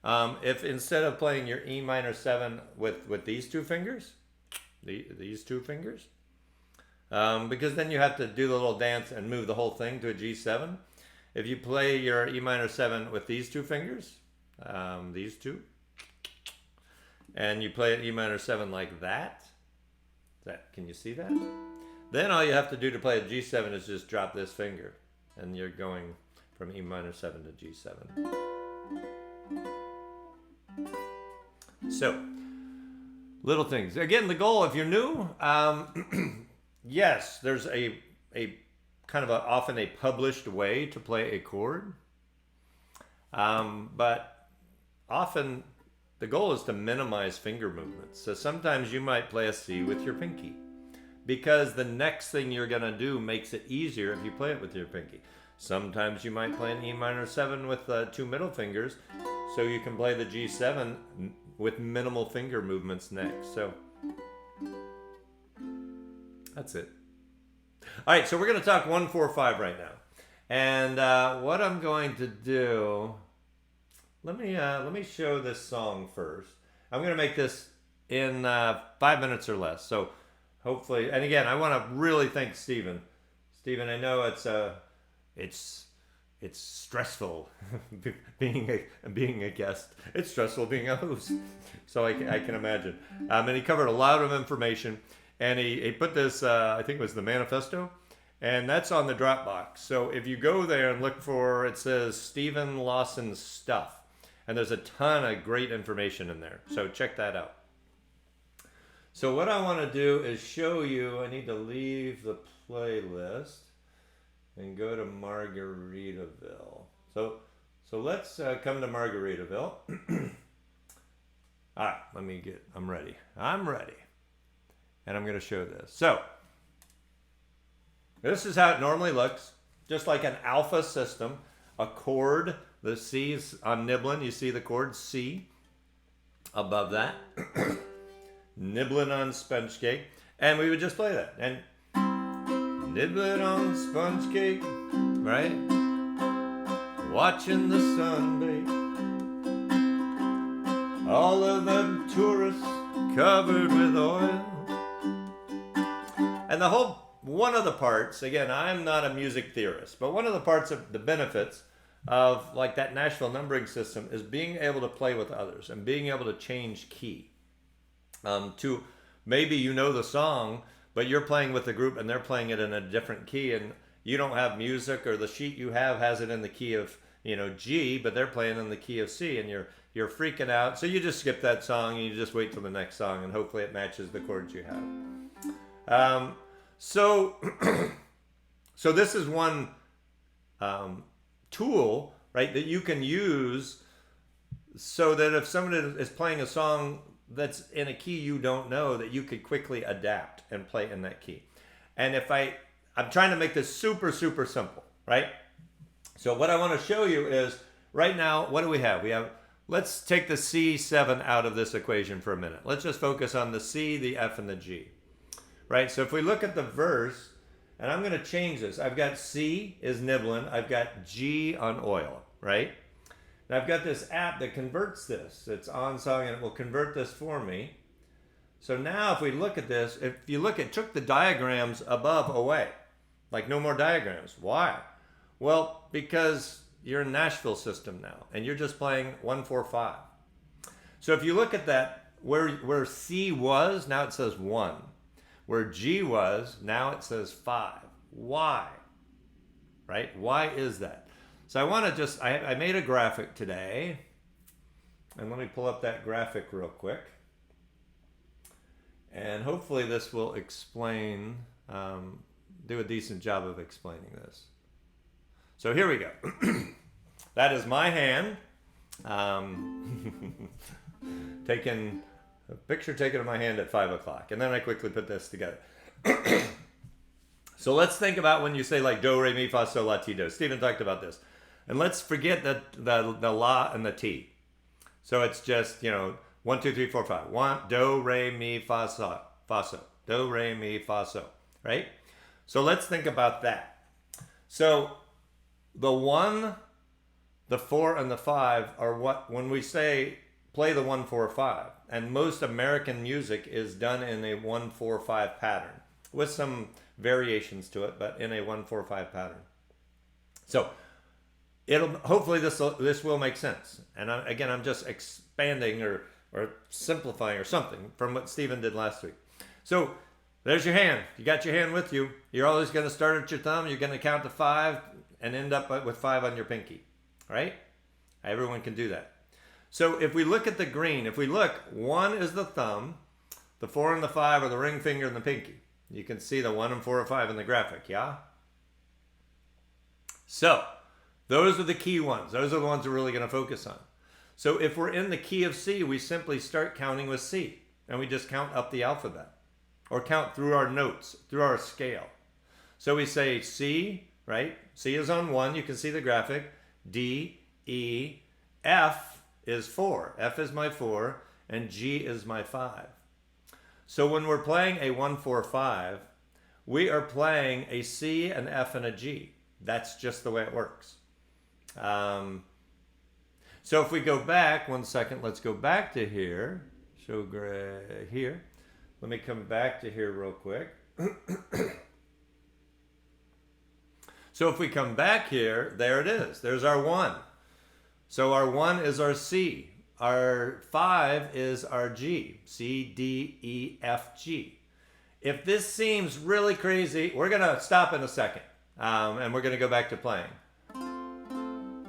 If instead of playing your E minor 7 with these two fingers, these two fingers, because then you have to do the little dance and move the whole thing to a G7. If you play your E minor 7 with these two fingers, these two, and you play an E minor 7 like that, can you see that? Then all you have to do to play a G7 is just drop this finger, and you're going from E minor 7 to G7. So, little things. Again, the goal, if you're new, yes, there's a kind of often a published way to play a chord. But often the goal is to minimize finger movements. So sometimes you might play a C with your pinky, because the next thing you're going to do makes it easier if you play it with your pinky. Sometimes you might play an E minor 7 with two middle fingers, so you can play the G7 with minimal finger movements next. So that's it. All right, so we're going to talk 1-4-5 right now. And what I'm going to do, let me show this song first. I'm going to make this in 5 minutes or less. So hopefully, and again, I want to really thank Stephen. Stephen, I know it's stressful being a guest. It's stressful being a host. So I can imagine. And he covered a lot of information, and he put this, I think it was the manifesto, and that's on the Dropbox. So if you go there and look for, it says Stephen Lawson's stuff, and there's a ton of great information in there. So check that out. So what I want to do is show you, I need to leave the playlist and go to Margaritaville. So let's come to Margaritaville. All right, I'm ready. And I'm going to show this. So this is how it normally looks, just like an alpha system. A chord, the C's on nibbling, you see the chord C above that. Nibbling on sponge cake. And we would just play that. And nibbling on sponge cake, right? Watching the sun bake. All of them tourists covered with oil. And one of the parts, again, I'm not a music theorist, but one of the parts of the benefits of like that Nashville numbering system is being able to play with others and being able to change key. To maybe you know the song, but you're playing with the group and they're playing it in a different key, and you don't have music, or the sheet you have has it in the key of G, but they're playing in the key of C, and you're freaking out. So you just skip that song and you just wait till the next song, and hopefully it matches the chords you have. So this is one tool, right, that you can use so that if somebody is playing a song that's in a key you don't know, that you could quickly adapt and play in that key. And I'm trying to make this super, super simple, right? So what I want to show you is, right now, what do we have? Let's take the C7 out of this equation for a minute. Let's just focus on the C, the F, and the G, right? So if we look at the verse, and I'm going to change this. I've got C is nibbling. I've got G on oil, right? And I've got this app that converts this. It's on song, and it will convert this for me. So now if we look at this, if you look, it took the diagrams above away. Like no more diagrams. Why? Well, because you're in Nashville system now, and you're just playing 1-4-5. So if you look at that, where C was, now it says 1. Where G was, now it says 5. Why? Right? Why is that? So I want to I made a graphic today, and let me pull up that graphic real quick. And hopefully this will explain, do a decent job of explaining this. So here we go. That is my hand. Taken a picture taken of my hand at 5 o'clock. And then I quickly put this together. So let's think about when you say like do, re, mi, fa, sol, la, ti, do. Stephen talked about this. And let's forget the la and the ti. So it's just, 1, 2, 3, 4, 5. 1, do, re, mi, fa, sol, fa, sol. Do, re, mi, fa, sol. Right? So let's think about that. So the 1 the 4 and the 5 are what, when we say play the 1-4-5, and most American music is done in a 1-4-5 pattern with some variations to it, but in a 1-4-5 pattern. So it'll hopefully this will make sense. And again, I'm just expanding or simplifying or something from what Stephen did last week. So there's your hand. You got your hand with you. You're always going to start at your thumb. You're going to count to 5 and end up with 5 on your pinky, right? Everyone can do that. So if we look at the green, if we look, 1 is the thumb, the 4 and the 5 are the ring finger and the pinky. You can see the 1 and 4 and 5 in the graphic, yeah? So those are the key ones. Those are the ones we're really going to focus on. So if we're in the key of C, we simply start counting with C, and we just count up the alphabet, or count through our notes, through our scale. So we say C, right? C is on 1. You can see the graphic. D, E, F is 4. F is my 4, and G is my 5. So when we're playing a 1-4-5, we are playing a C, an F, and a G. That's just the way it works. So if we go back, 1 second, let's go back to here. Show here. Let me come back to here real quick. So if we come back here, there it is. There's our 1. So our 1 is our C. Our 5 is our G. C, D, E, F, G. If this seems really crazy, we're going to stop in a second. And we're going to go back to playing.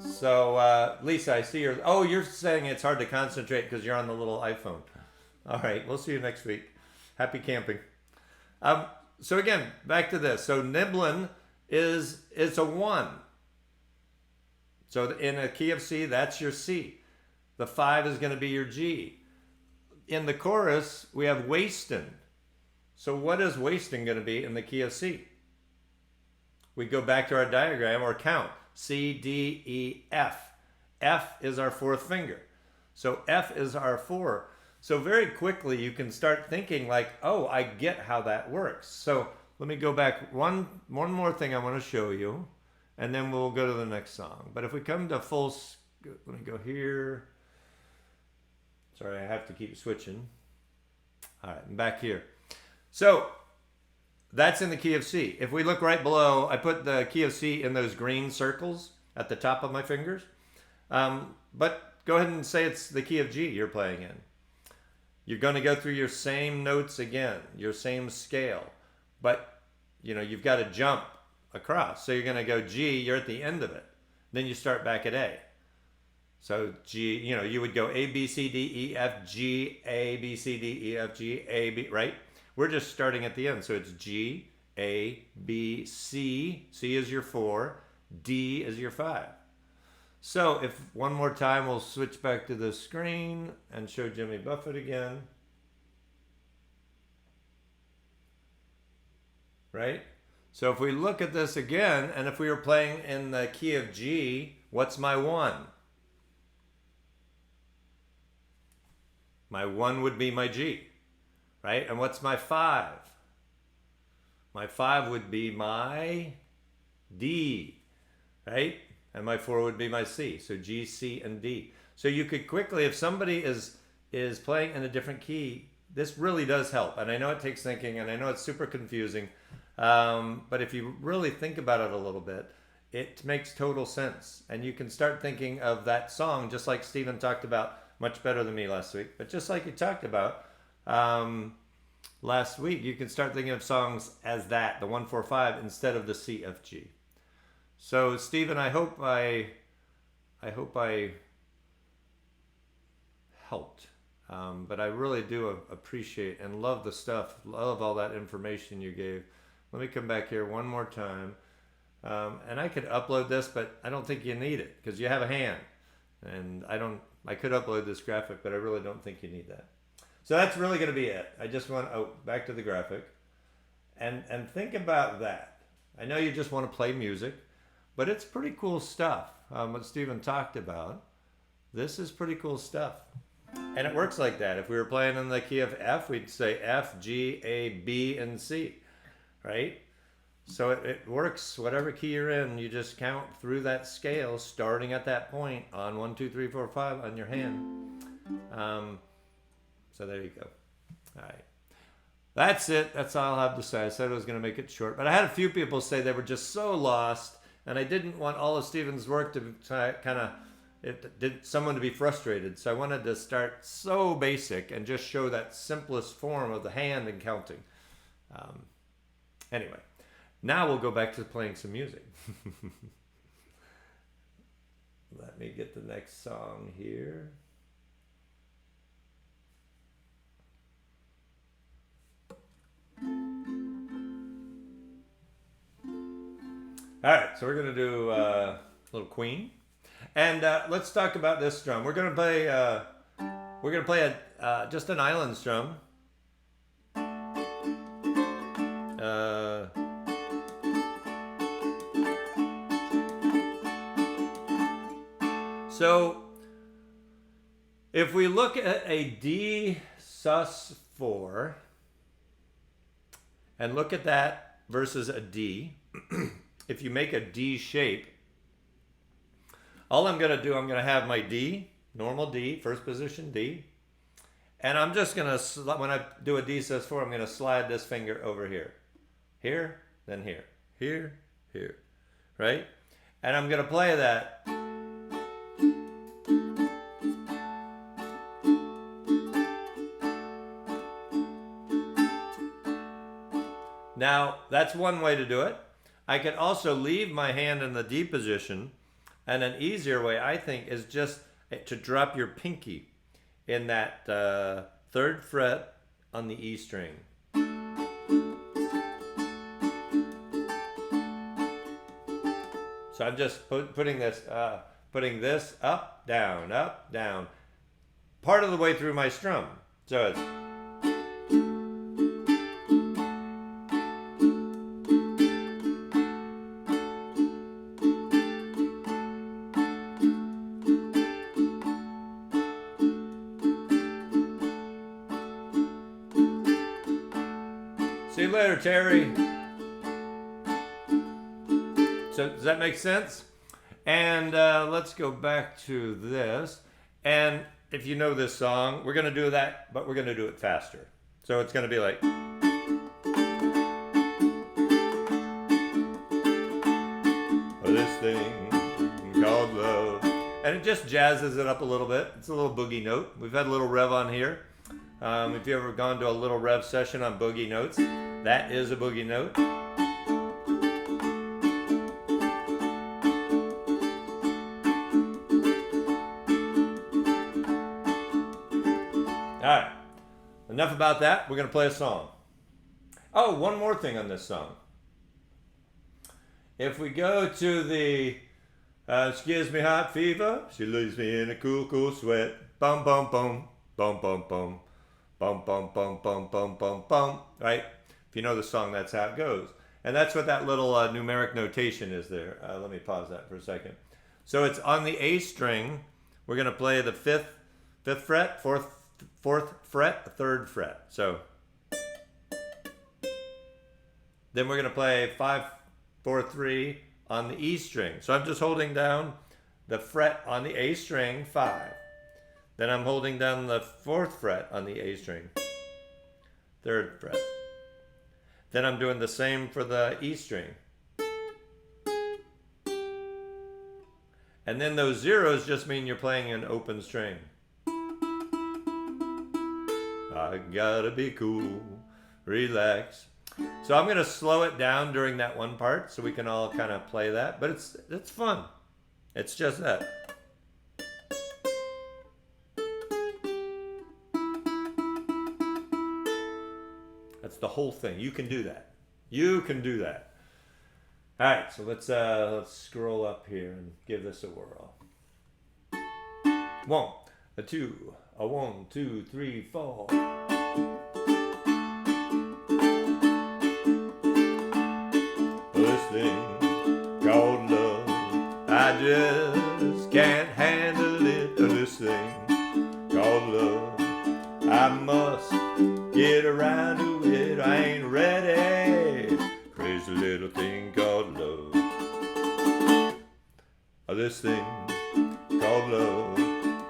So, Lisa, I see you're saying it's hard to concentrate because you're on the little iPhone. All right, we'll see you next week. Happy camping. So again, back to this. So nibbling is a 1. So in a key of C, that's your C. The 5 is going to be your G. In the chorus, we have wasting. So what is wasting going to be in the key of C? We go back to our diagram or count. C, D, E, F. F is our 4th finger. So F is our 4. So very quickly you can start thinking like, oh, I get how that works. So let me go back. One more thing I want to show you, and then we'll go to the next song. But if we come to let me go here. Sorry, I have to keep switching. All right, I'm back here. So that's in the key of C. If we look right below, I put the key of C in those green circles at the top of my fingers. But go ahead and say it's the key of G you're playing in. You're going to go through your same notes again, your same scale. But, you've got to jump across. So you're going to go G, you're at the end of it. Then you start back at A. So G, you would go A, B, C, D, E, F, G, A, B, C, D, E, F, G, A, B, right? We're just starting at the end. So it's G, A, B, C. C is your 4. D is your 5. So if one more time, we'll switch back to the screen and show Jimmy Buffett again. Right? So if we look at this again, and if we were playing in the key of G, what's my 1? My 1 would be my G. Right? And what's my 5? My 5 would be my D. Right? And my 4 would be my C. So G, C, and D. So you could quickly, if somebody is playing in a different key, this really does help. And I know it takes thinking, and I know it's super confusing. But if you really think about it a little bit, it makes total sense. And you can start thinking of that song, just like Stephen talked about, much better than me last week. But just like you talked about last week, you can start thinking of songs as that, the 1-4-5, instead of the C, F, G. So, Stephen, I hope I helped. But I really do appreciate and love the stuff, love all that information you gave. Let me come back here one more time. And I could upload this, but I don't think you need it because you have a hand. And I could upload this graphic, but I really don't think you need that. So that's really going to be it. I just want, back to the graphic. And think about that. I know you just want to play music, but it's pretty cool stuff, what Stephen talked about. This is pretty cool stuff. And it works like that. If we were playing in the key of F, we'd say F, G, A, B, and C, right? So it works whatever key you're in. You just count through that scale, starting at that point on 1, 2, 3, 4, 5 on your hand. So there you go. All right. That's it. That's all I'll have to say. I said I was going to make it short, but I had a few people say they were just so lost, and I didn't want all of Stephen's work to kind of someone to be frustrated. So I wanted to start so basic and just show that simplest form of the hand and counting. Anyway, now we'll go back to playing some music. Let me get the next song here. All right, so we're gonna do a little Queen, and let's talk about this strum. We're gonna play just an island strum. So if we look at a D sus4 and look at that versus a D, if you make a D shape, all I'm going to do, I'm going to have my D, normal D, first position D, and I'm just going to, when I do a D sus4, I'm going to slide this finger over here. Here, then here. Here, here. Right? And I'm going to play that. Now, that's one way to do it. I can also leave my hand in the D position, and an easier way, I think, is just to drop your pinky in that 3rd fret on the E string. So I'm just putting this up, down, part of the way through my strum. So it's see you later, Terry. So does that make sense? And let's go back to this. And if you know this song, we're going to do that, but we're going to do it faster. So it's going to be like... this thing called love. And it just jazzes it up a little bit. It's a little boogie note. We've had a little rev on here. If you've ever gone to a little rev session on boogie notes, that is a boogie note. All right, enough about that. We're going to play a song. Oh, one more thing on this song. If we go to the she gives me hot fever, she leaves me in a cool, cool sweat. Bum, bum, bum, bum, bum, bum. Bum, bum, bum, bum, bum, bum, bum. Right? If you know the song, that's how it goes. And that's what that little numeric notation is there. Let me pause that for a second. So it's on the A string. We're going to play the fifth fret, fourth fret, 3rd fret. So then we're going to play 5, 4, 3 on the E string. So I'm just holding down the fret on the A string, 5. Then I'm holding down the 4th fret on the A string, 3rd fret. Then I'm doing the same for the E string. And then those zeros just mean you're playing an open string. I gotta be cool, relax. So I'm gonna slow it down during that one part so we can all kind of play that, but it's fun. It's just that. That's the whole thing. You can do that. You can do that. All right, so let's scroll up here and give this a whirl. 1, a 2, a 1, 2, 3, 4. This thing called love, I just can't handle it. This thing called love, I must get around to it. I ain't ready. Crazy little thing this thing called love.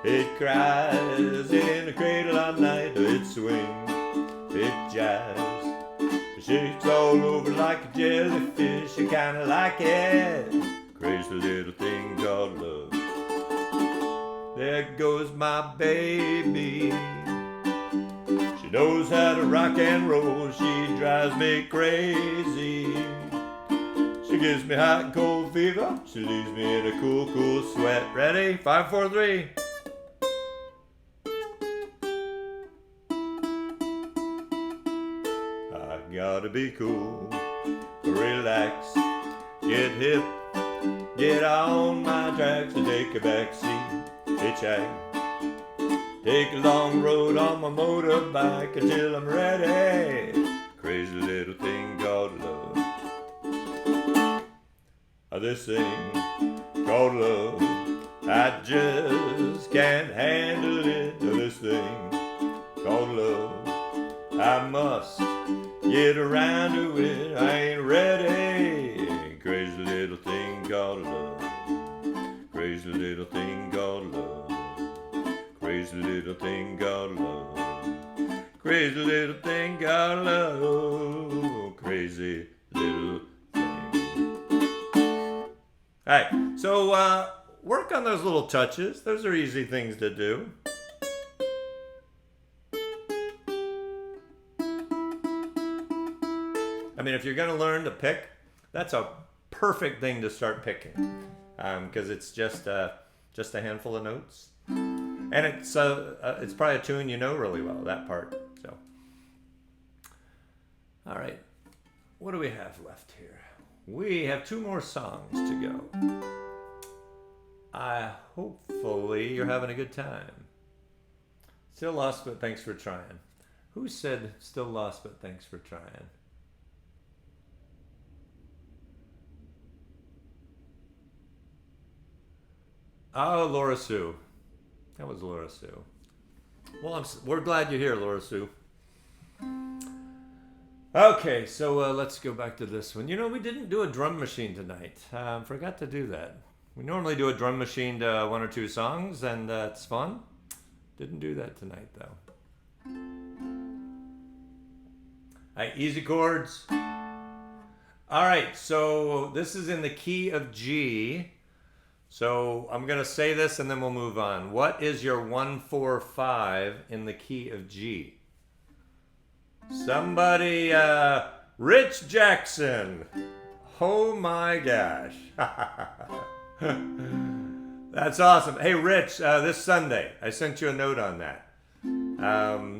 It cries in the cradle all night. It swings, it jives, it shakes all over like a jellyfish. I kinda like it. Crazy little thing called love. There goes my baby. She knows how to rock and roll. She drives me crazy. She gives me hot and cold fever. She leaves me in a cool, cool sweat. Ready? 5, 4, 3. I gotta be cool, relax, get hip, get on my tracks and take a back seat, hitchhike. Take a long road on my motorbike until I'm ready. Crazy little thing called love. This thing called love, I just can't handle it. This thing called love, I must get around to it. I ain't ready. Crazy little thing called love. Crazy little thing called love. Crazy little thing called love. Crazy little thing called love. Crazy little thing. Alright, so work on those little touches. Those are easy things to do. I mean, if you're going to learn to pick, that's a perfect thing to start picking, because it's just a handful of notes, and it's probably a tune you know really well, that part. So, all right, what do we have left here? We have 2 more songs to go. Hopefully you're having a good time. Still lost, but thanks for trying. Who said still lost, but thanks for trying? Oh, Laura Sue. That was Laura Sue. Well, we're glad you're here, Laura Sue. Okay, so let's go back to this one. You know, we didn't do a drum machine tonight. Forgot to do that. We normally do a drum machine to 1 or 2 songs, and it's fun. Didn't do that tonight, though. All right, easy chords. All right, so this is in the key of G. So I'm going to say this and then we'll move on. What is your 1, 4, 5 in the key of G? Somebody, Rich Jackson. Oh my gosh. That's awesome. Hey, Rich, this Sunday, I sent you a note on that.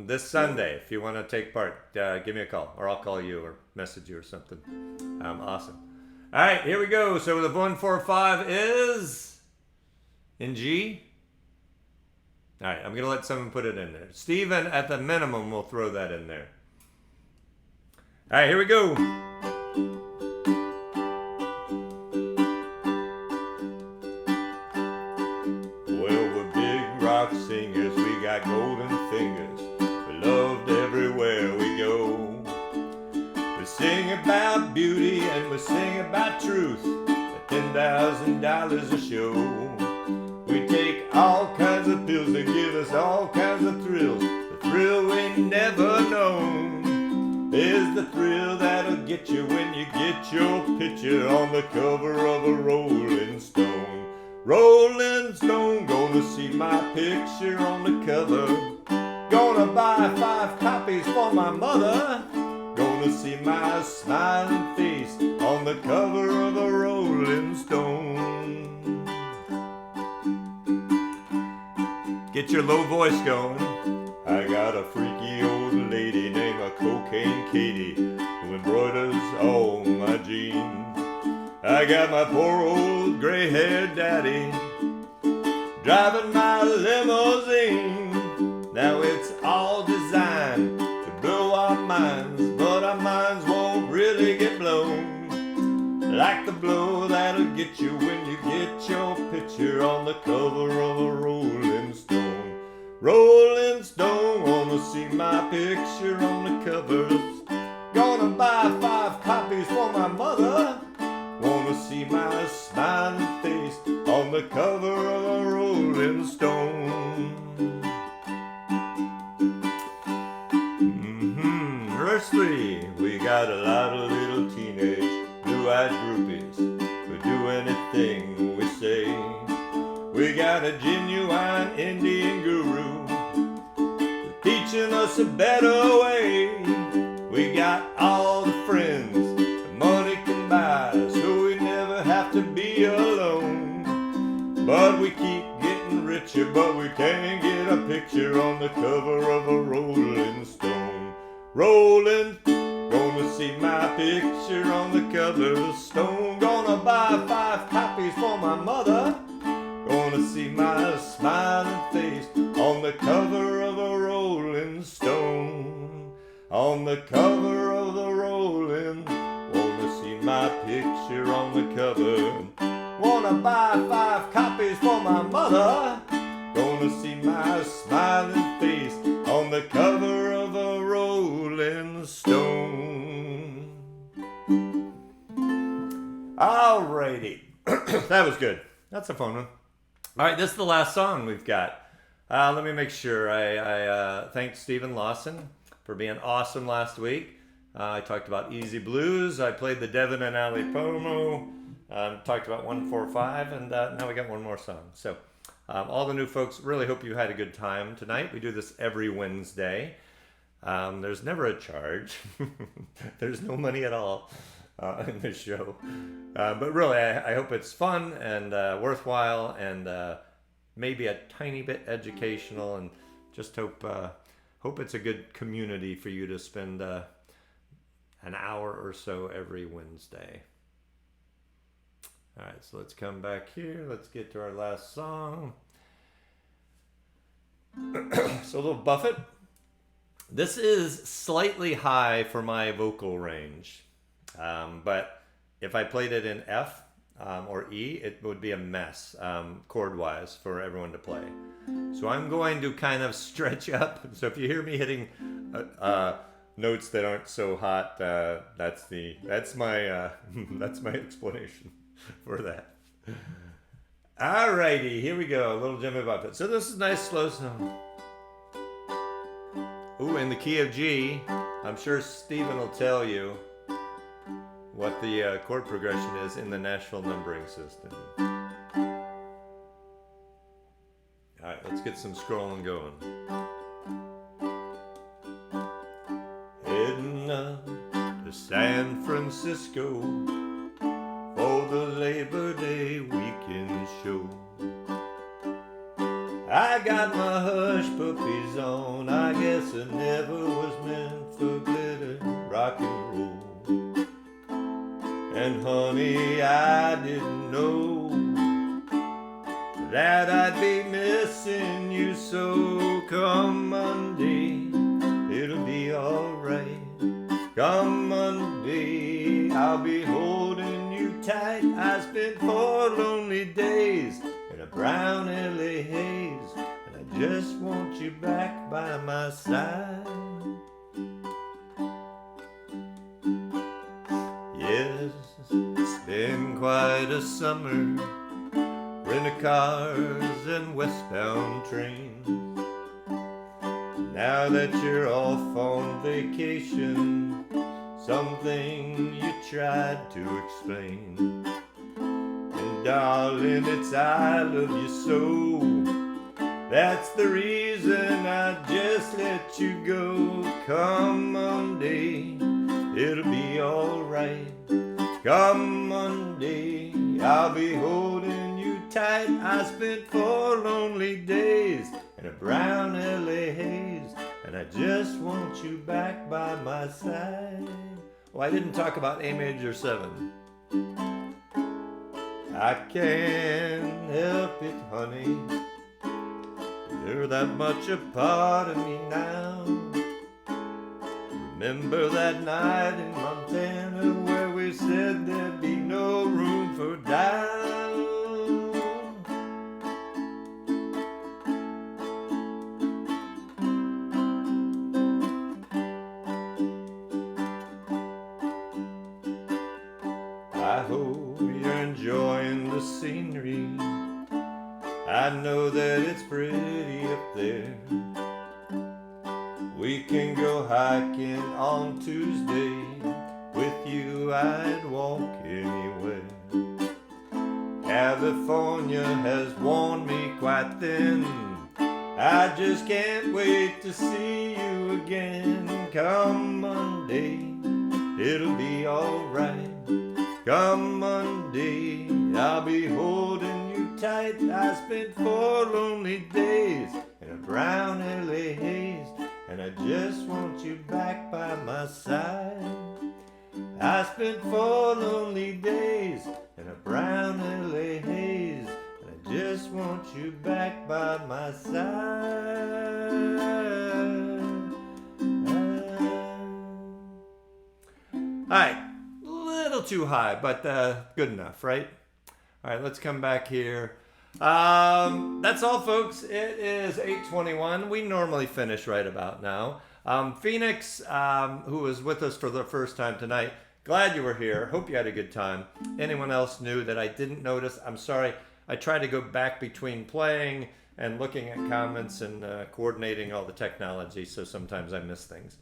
This Sunday, if you want to take part, give me a call, or I'll call you or message you or something. Awesome. All right, here we go. So the 1, 4, 5 is in G. All right, I'm going to let someone put it in there. Steven, at the minimum, will throw that in there. All right, here we go. Well, we're big rock singers. We got golden fingers. We're loved everywhere we go. We sing about beauty and we sing about truth at $10,000 a show. We take all kinds of pills that give us all kinds of thrills. The thrill we never known is the thrill that'll get you when you get your picture on the cover of a Rolling Stone. Rolling Stone, gonna see my picture on the cover. Gonna buy 5 copies for my mother. Gonna see my smiling face on the cover of a Rolling Stone. Get your low voice going. I got a freaky old lady named a Cocaine Katie who embroiders all my jeans. I got my poor old gray-haired daddy driving my limousine. Now it's all designed to blow our minds, but our minds won't really get blown like the blow that'll get you when you get your picture on the cover of a Rolling Stone. Rolling Stone, wanna see my picture on the covers. Gonna buy 5 copies for my mother. Wanna see my smiling face on on the cover of a Rolling Stone. Verse 3, we got a lot of little teenage blue-eyed groupies who do anything we say. We got a genuine Indian guru teaching us a better way. We got all the friends that money can buy, so we never have to be alone. But we keep getting richer, but we can't get a picture on the cover of a Rolling Stone. Rolling, gonna see my picture on the cover of Stone. Gonna buy 5 copies for my mother. Gonna see my smiling face on the cover of a Rolling Stone. On the cover of the Rolling, wanna see my picture on the cover. Wanna buy 5 copies for my mother. Gonna see my smiling face on the cover of a Rolling Stone. Alrighty, that was good. That's a fun one. All right, this is the last song we've got. Let me make sure. I thanked Stephen Lawson for being awesome last week. I talked about Easy Blues. I played the Devin and Ali Pomo. Talked about 145, and now we got one more song. So all the new folks, really hope you had a good time tonight. We do this every Wednesday. There's never a charge. There's no money at all in this show. But really, I hope it's fun and worthwhile and maybe a tiny bit educational, and just hope it's a good community for you to spend an hour or so every Wednesday. All right, so let's come back here. Let's get to our last song. So a little Buffett. This is slightly high for my vocal range, but if I played it in F or E, it would be a mess chord-wise for everyone to play. So I'm going to kind of stretch up. So if you hear me hitting notes that aren't so hot, that's my explanation for that. Alrighty, here we go. A little Jimmy Buffett. So this is a nice slow song. Ooh, in the key of G. I'm sure Stephen will tell you what the chord progression is in the Nashville numbering system. Alright, let's get some scrolling going. Heading up to San Francisco for the Labor Day weekend show. I got my hush puppies on. I guess I never was meant for glitter rock and roll. And honey, I didn't know that I'd be missing you. So come Monday, it'll be alright. Come Monday, I'll be holding you tight. I spent 4 lonely days in a brown LA haze, and I just want you back by my side. Yes, it's been quite a summer, rent-a-cars and westbound trains. Now that you're off on vacation, something you tried to explain. And darling, it's I love you so. That's the reason I just let you go. Come Monday, it'll be alright. Come Monday, I'll be holding you tight. I spent 4 lonely days in a brown LA haze, and I just want you back by my side. Well, I didn't talk about A major 7. I can't help it, honey. You're that much a part of me now. Remember that night in Montana where we said there'd be no room for doubt? I hope you're enjoying the scenery I know that it's pretty up there. We can go hiking on Tuesday. With you I'd walk anywhere. California has worn me quite thin. I just can't wait to see you again. Come Monday, it'll be alright. Come Monday, I'll be holding you tight. I spent 4 lonely days in a brown LA haze, and I just want you back by my side. I spent 4 lonely days in a brown LA haze, and I just want you back by my side. Alright, little too high, but good enough, right? Alright, let's come back here. That's all, folks. It is 8:21. We normally finish right about now. Phoenix, who was with us for the first time tonight, glad you were here. Hope you had a good time. Anyone else new that I didn't notice, I'm sorry. I try to go back between playing and looking at comments and coordinating all the technology, so sometimes I miss things.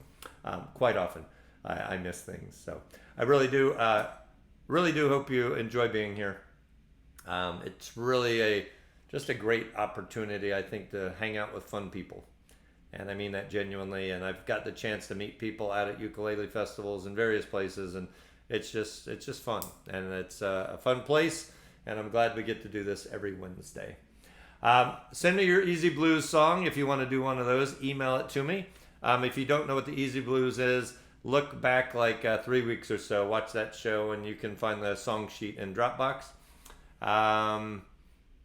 Quite often, I miss things. So I really do hope you enjoy being here. It's really just a great opportunity, I think, to hang out with fun people. And I mean that genuinely. And I've got the chance to meet people out at ukulele festivals in various places, and it's just fun. And it's a fun place, and I'm glad we get to do this every Wednesday. Send me your Easy Blues song if you want to do one of those. Email it to me. If you don't know what the Easy Blues is, look back like 3 weeks or so. Watch that show, and you can find the song sheet in Dropbox. And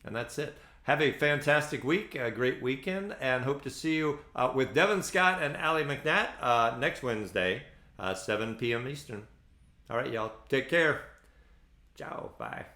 that's it. Have a fantastic week, a great weekend, and hope to see you with Devin Scott and Allie McNatt next Wednesday, 7 p.m. Eastern. All right, y'all. Take care. Ciao. Bye.